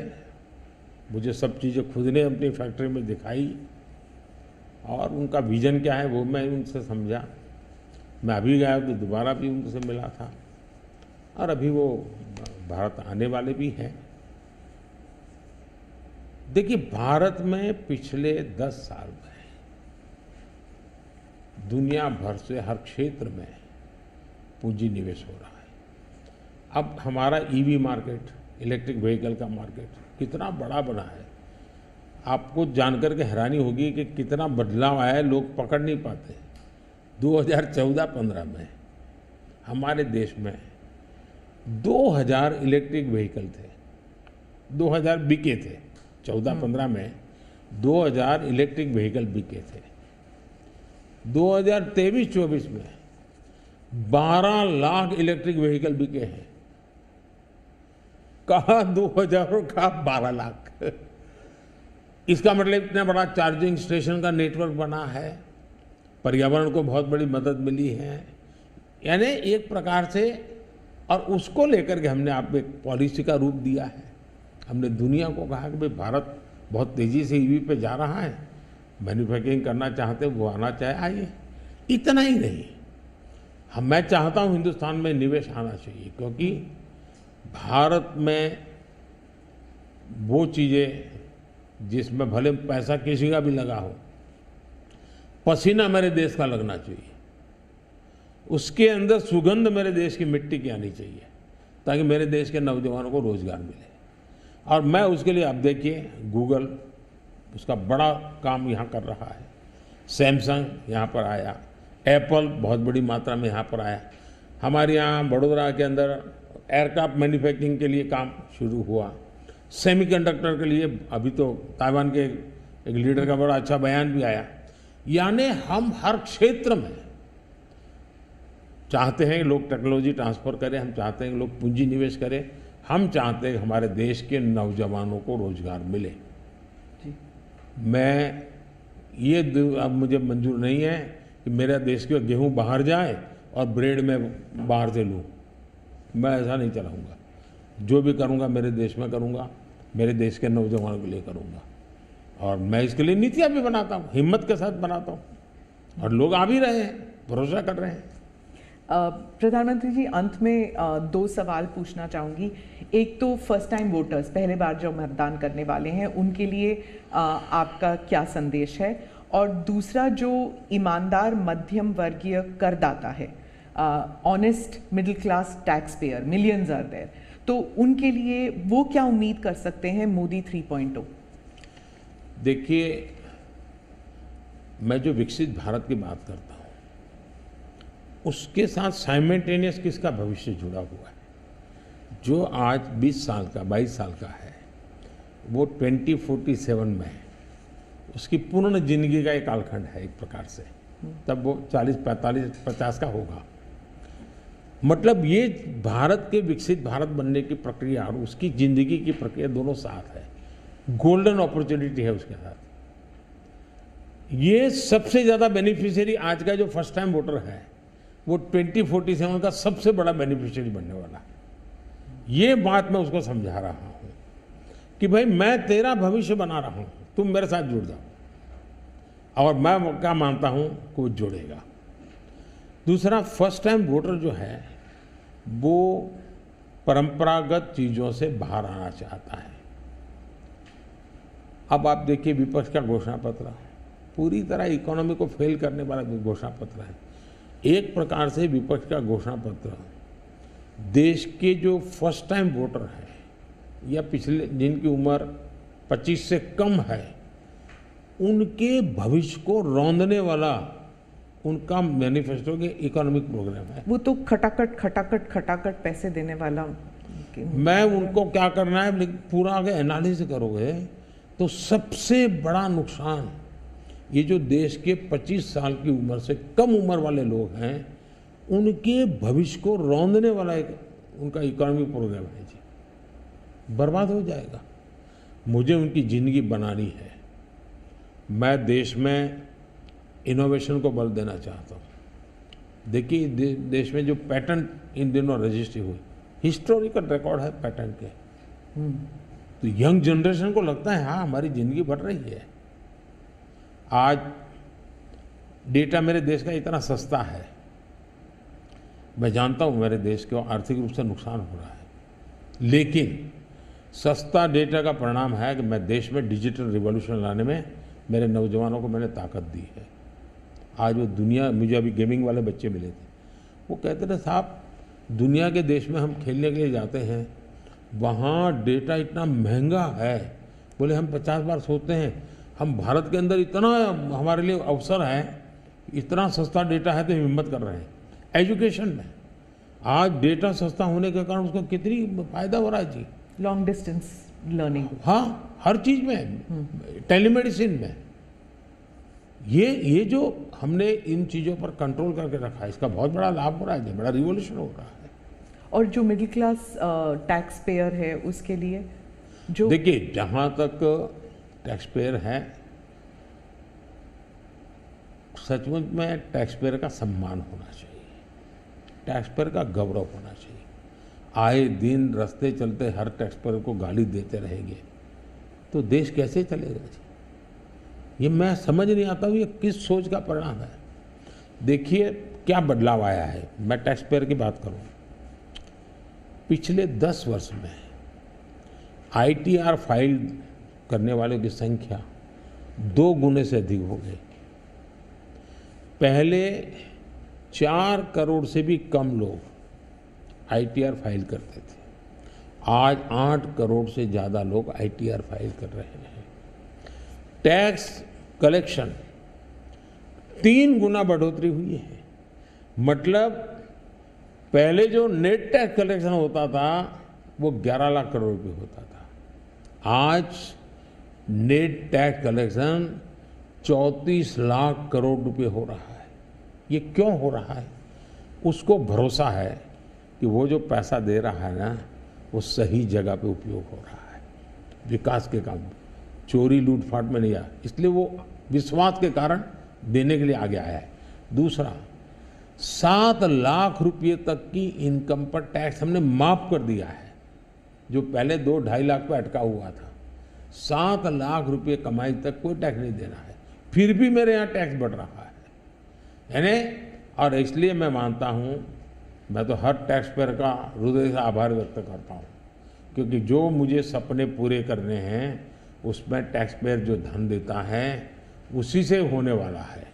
मुझे सब चीज़ें खुद ने अपनी फैक्ट्री में दिखाई, और उनका विजन क्या है वो मैं उनसे समझा। मैं अभी गया तो दोबारा भी उनसे मिला था, और अभी वो भारत आने वाले भी हैं। देखिए, भारत में पिछले 10 साल में दुनिया भर से हर क्षेत्र में पूंजी निवेश हो रहा है। अब हमारा ईवी मार्केट, इलेक्ट्रिक व्हीकल का मार्केट कितना बड़ा बना है, आपको जानकर के हैरानी होगी कि कितना बदलाव आया है, लोग पकड़ नहीं पाते। 2014-15 में हमारे देश में 2000 इलेक्ट्रिक व्हीकल थे, 2000 बिके थे। 14-15 में 2000 इलेक्ट्रिक व्हीकल बिके थे। 2023-24 में 12 लाख इलेक्ट्रिक व्हीकल बिके हैं। कहा 2000 और कहा 12 लाख। इसका मतलब इतना बड़ा चार्जिंग स्टेशन का नेटवर्क बना है, पर्यावरण को बहुत बड़ी मदद मिली है। यानी एक प्रकार से, और उसको लेकर के हमने आप एक पॉलिसी का रूप दिया है। हमने दुनिया को कहा कि भाई भारत बहुत तेज़ी से ईवी पे जा रहा है, मैन्युफैक्चरिंग करना चाहते वो आना चाहे आइए। इतना ही नहीं, मैं चाहता हूँ हिंदुस्तान में निवेश आना चाहिए, क्योंकि भारत में वो चीज़ें जिसमें भले पैसा किसी का भी लगा हो, पसीना मेरे देश का लगना चाहिए, उसके अंदर सुगंध मेरे देश की मिट्टी की आनी चाहिए, ताकि मेरे देश के नौजवानों को रोजगार मिले। और मैं उसके लिए, अब देखिए, गूगल उसका बड़ा काम यहाँ कर रहा है, सैमसंग यहाँ पर आया, एप्पल बहुत बड़ी मात्रा में यहाँ पर आया। हमारे यहाँ बड़ोदरा के अंदर एयरक्राफ्ट मैन्युफैक्चरिंग के लिए काम शुरू हुआ, सेमीकंडक्टर के लिए अभी तो ताइवान के एक लीडर का बड़ा अच्छा बयान भी आया। यानी हम हर क्षेत्र में चाहते हैं कि लोग टेक्नोलॉजी ट्रांसफर करें, हम चाहते हैं कि लोग पूंजी निवेश करें, हम चाहते हैं कि हमारे देश के नौजवानों को रोजगार मिले। मैं ये अब मुझे मंजूर नहीं है कि मेरा देश का गेहूं बाहर जाए और ब्रेड में बाहर से लूँ, मैं ऐसा नहीं चलाऊँगा। जो भी करूँगा मेरे देश में करूँगा, मेरे देश के नौजवानों के लिए करूँगा, और मैं इसके लिए नीतियाँ भी बनाता हूँ, हिम्मत के साथ बनाता हूँ, और लोग आ भी रहे हैं, भरोसा कर रहे हैं। प्रधानमंत्री जी, अंत में 2 सवाल पूछना चाहूँगी। एक तो फर्स्ट टाइम वोटर्स, पहले बार जो मतदान करने वाले हैं, उनके लिए आपका क्या संदेश है? और दूसरा, जो ईमानदार मध्यम वर्गीय करदाता है, honest middle class tax payer, millions are there, तो उनके लिए वो क्या उम्मीद कर सकते हैं मोदी 3.0? देखिए, मैं जो विकसित भारत की बात करता हूँ, उसके साथ साइमल्टेनियस किसका भविष्य जुड़ा हुआ है? जो आज 20 साल का, 22 साल का है, वो 2047 में है, उसकी पूर्ण जिंदगी का एक कालखंड है एक प्रकार से, तब वो 40, 45, 50 का होगा। मतलब ये भारत के विकसित भारत बनने की प्रक्रिया और उसकी जिंदगी की प्रक्रिया दोनों साथ है। गोल्डन अपॉर्चुनिटी है उसके साथ। ये सबसे ज्यादा बेनिफिशियरी आज का जो फर्स्ट टाइम वोटर है वो 2047 का सबसे बड़ा बेनिफिशियरी बनने वाला है। ये बात मैं उसको समझा रहा हूं कि भाई मैं तेरा भविष्य बना रहा हूं, तुम मेरे साथ जुड़ जाओ। और मैं क्या मानता हूं कि वो जुड़ेगा। दूसरा, फर्स्ट टाइम वोटर जो है वो परंपरागत चीजों से बाहर आना चाहता है। अब आप देखिए विपक्ष का घोषणा पत्र पूरी तरह इकोनॉमी को फेल करने वाला घोषणा पत्र है। एक प्रकार से विपक्ष का घोषणा पत्र देश के जो फर्स्ट टाइम वोटर हैं या पिछले जिनकी उम्र 25 से कम है उनके भविष्य को रौंदने वाला उनका मैनिफेस्टो के इकोनॉमिक प्रोग्राम है। वो तो खटाखट खटाखट खटाखट पैसे देने वाला। मैं उनको क्या करना है, लेकिन पूरा अगर एनालिसिस करोगे तो सबसे बड़ा नुकसान ये जो देश के 25 साल की उम्र से कम उम्र वाले लोग हैं उनके भविष्य को रौंदने वाला एक उनका इकोनॉमिक प्रोग्राम है जी। बर्बाद हो जाएगा। मुझे उनकी जिंदगी बनानी है। मैं देश में इनोवेशन को बल देना चाहता हूँ। देखिए देश में जो पैटेंट इन दिनों रजिस्ट्री हुई, हिस्टोरिकल रिकॉर्ड है पैटेंट के। तो यंग जनरेशन को लगता है हाँ हमारी जिंदगी बढ़ रही है। आज डेटा मेरे देश का इतना सस्ता है। मैं जानता हूँ मेरे देश को आर्थिक रूप से नुकसान हो रहा है, लेकिन सस्ता डेटा का परिणाम है कि मैं देश में डिजिटल रिवॉल्यूशन लाने में मेरे नौजवानों को मैंने ताकत दी है। आज वो दुनिया, मुझे अभी गेमिंग वाले बच्चे मिले थे, वो कहते थे साहब दुनिया के देश में हम खेलने के लिए जाते हैं, वहाँ डेटा इतना महंगा है। बोले हम 50 बार सोचते हैं, हम भारत के अंदर इतना हमारे लिए अवसर है, इतना सस्ता डेटा है तो हम हिम्मत कर रहे हैं। एजुकेशन में आज डेटा सस्ता होने के कारण उसको कितनी फायदा हो रहा है जी। लॉन्ग डिस्टेंस लर्निंग, हाँ हर चीज में, टेलीमेडिसिन में। ये जो हमने इन चीज़ों पर कंट्रोल करके रखा है इसका बहुत बड़ा लाभ हो रहा है, बड़ा रिवॉल्यूशन हो रहा है। और जो मिडिल क्लास टैक्स पेयर है उसके लिए जो देखिए जहाँ तक टैक्स पेयर है, सचमुच में टैक्स पेयर का सम्मान होना चाहिए, टैक्स पेयर का गौरव होना चाहिए। आए दिन रास्ते चलते हर टैक्स पेयर को गाली देते रहेंगे तो देश कैसे चलेगा जी। ये मैं समझ नहीं आता हूँ ये किस सोच का परिणाम है। देखिए क्या बदलाव आया है। मैं टैक्स पेयर की बात करूँ, पिछले 10 वर्ष में ITR फाइल करने वालों की संख्या 2 गुने से अधिक हो गई। पहले 4 करोड़ से भी कम लोग ITR फाइल करते थे, आज 8 करोड़ से ज़्यादा लोग ITR फाइल कर रहे हैं। टैक्स कलेक्शन 3 गुना बढ़ोतरी हुई है। मतलब पहले जो नेट टैक्स कलेक्शन होता था वो 11 लाख करोड़ रुपए होता था, आज net tax collection 34 lakh crore रुपए हो रहा है। ये क्यों हो रहा है? उसको भरोसा है कि वो जो पैसा दे रहा है ना वो सही जगह पे उपयोग हो रहा है, विकास के काम, चोरी लूटफाट में नहीं आया, इसलिए वो विश्वास के कारण देने के लिए आगे आया है। दूसरा, 7 लाख रुपये तक की इनकम पर टैक्स हमने माफ कर दिया है, जो पहले 2-2.5 लाख पे अटका हुआ था। 7 लाख रुपये कमाई तक कोई टैक्स नहीं देना है, फिर भी मेरे यहाँ टैक्स बढ़ रहा है यानी। और इसलिए मैं मानता हूँ, मैं तो हर टैक्स पेयर का हृदय से आभार व्यक्त करता हूँ, क्योंकि जो मुझे सपने पूरे करने हैं उसमें टैक्स पेयर जो धन देता है उसी से होने वाला है।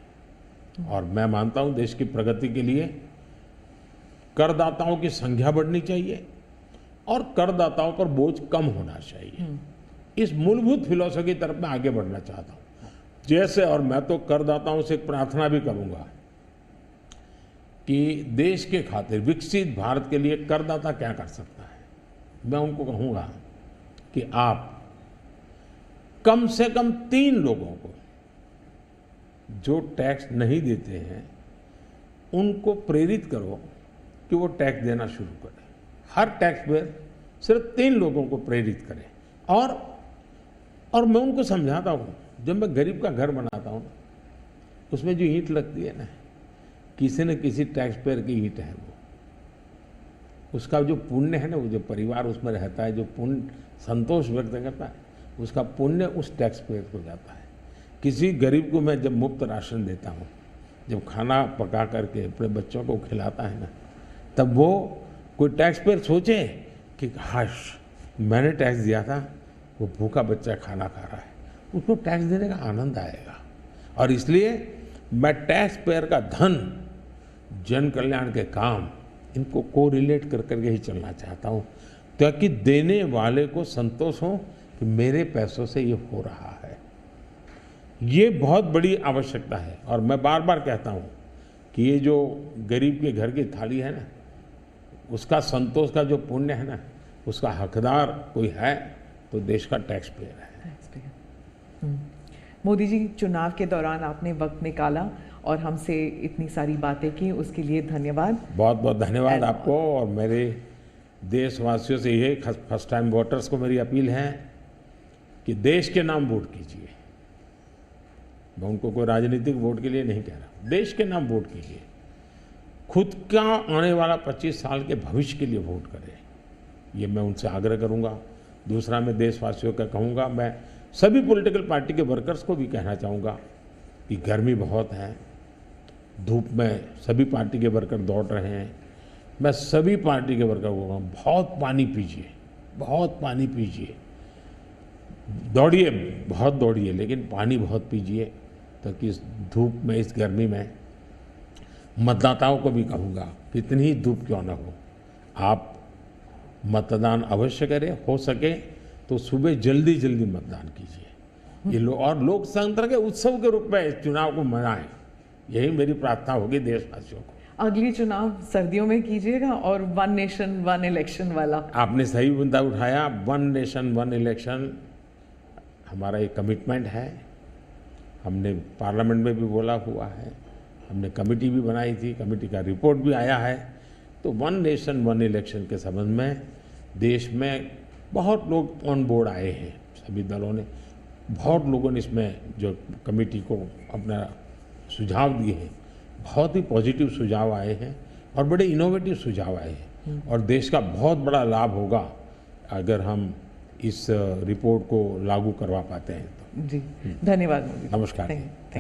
और मैं मानता हूँ देश की प्रगति के लिए करदाताओं की संख्या बढ़नी चाहिए और करदाताओं पर बोझ कम होना चाहिए। इस मूलभूत फिलॉसफी की तरफ मैं आगे बढ़ना चाहता हूँ। जैसे, और मैं तो करदाताओं से एक प्रार्थना भी करूँगा कि देश के खातिर विकसित भारत के लिए करदाता क्या कर सकता है। मैं उनको कहूँगा कि आप कम से कम 3 लोगों को जो टैक्स नहीं देते हैं उनको प्रेरित करो कि वो टैक्स देना शुरू करें। हर टैक्स पेयर सिर्फ 3 लोगों को प्रेरित करें। और मैं उनको समझाता हूँ, जब मैं गरीब का घर बनाता हूँ उसमें जो ईंट लगती है ना, किसी न किसी टैक्स पेयर की ईंट है वो, उसका जो पुण्य है ना, वो जो परिवार उसमें रहता है, जो पुण्य संतोष व्यक्त करता है, उसका पुण्य उस टैक्स पेयर को जाता है। किसी गरीब को मैं जब मुफ्त राशन देता हूँ, जब खाना पका करके अपने बच्चों को खिलाता है ना, तब वो कोई टैक्स पेयर सोचे कि हाश मैंने टैक्स दिया था, वो भूखा बच्चा खाना खा रहा है, उसको टैक्स देने का आनंद आएगा। और इसलिए मैं टैक्स पेयर का धन, जन कल्याण के काम, इनको कोरिलेट कर करके ही चलना चाहता हूँ, ताकि देने वाले को संतोष हो कि मेरे पैसों से ये हो रहा है। ये बहुत बड़ी आवश्यकता है। और मैं बार बार कहता हूँ कि ये जो गरीब के घर की थाली है ना, उसका संतोष का जो पुण्य है ना, उसका हकदार कोई है तो देश का टैक्स पेयर है। मोदी जी, चुनाव के दौरान आपने वक्त निकाला और हमसे इतनी सारी बातें की, उसके लिए धन्यवाद। बहुत बहुत धन्यवाद आपको। और मेरे देशवासियों से यही फर्स्ट टाइम वोटर्स को मेरी अपील है कि देश के नाम वोट कीजिए। मैं उनको कोई राजनीतिक वोट के लिए नहीं कह रहा, देश के नाम वोट कीजिए। खुद का आने वाला 25 साल के भविष्य के लिए वोट करें, ये मैं उनसे आग्रह करूंगा। दूसरा, मैं देशवासियों का कहूँगा, मैं सभी पॉलिटिकल पार्टी के वर्कर्स को भी कहना चाहूँगा कि गर्मी बहुत है, धूप में सभी पार्टी के वर्कर दौड़ रहे हैं। मैं सभी पार्टी के वर्कर को कहूँगा, बहुत पानी पीजिए, बहुत पानी पीजिए, दौड़िए, बहुत दौड़िए, लेकिन पानी बहुत पीजिए, ताकि इस धूप में, इस गर्मी में मतदाताओं को भी कहूँगा, कितनी ही धूप क्यों न हो, आप मतदान अवश्य करें। हो सके तो सुबह जल्दी जल्दी मतदान कीजिए। ये और लोकतंत्र के उत्सव के रूप में इस चुनाव को मनाएं, यही मेरी प्रार्थना होगी देशवासियों को। अगली चुनाव सर्दियों में कीजिएगा और 1 नेशन 1 इलेक्शन वाला। आपने सही मुद्दा उठाया। 1 नेशन 1 इलेक्शन हमारा एक कमिटमेंट है। हमने पार्लियामेंट में भी बोला हुआ है, हमने कमेटी भी बनाई थी, कमेटी का रिपोर्ट भी आया है। तो 1 नेशन 1 इलेक्शन के संबंध में देश में बहुत लोग ऑन बोर्ड आए हैं, सभी दलों ने, बहुत लोगों ने इसमें जो कमेटी को अपना सुझाव दिए हैं, बहुत ही पॉजिटिव सुझाव आए हैं और बड़े इनोवेटिव सुझाव आए हैं। और देश का बहुत बड़ा लाभ होगा अगर हम इस रिपोर्ट को लागू करवा पाते हैं तो। जी, धन्यवाद मोदी। नमस्कार। Thank you.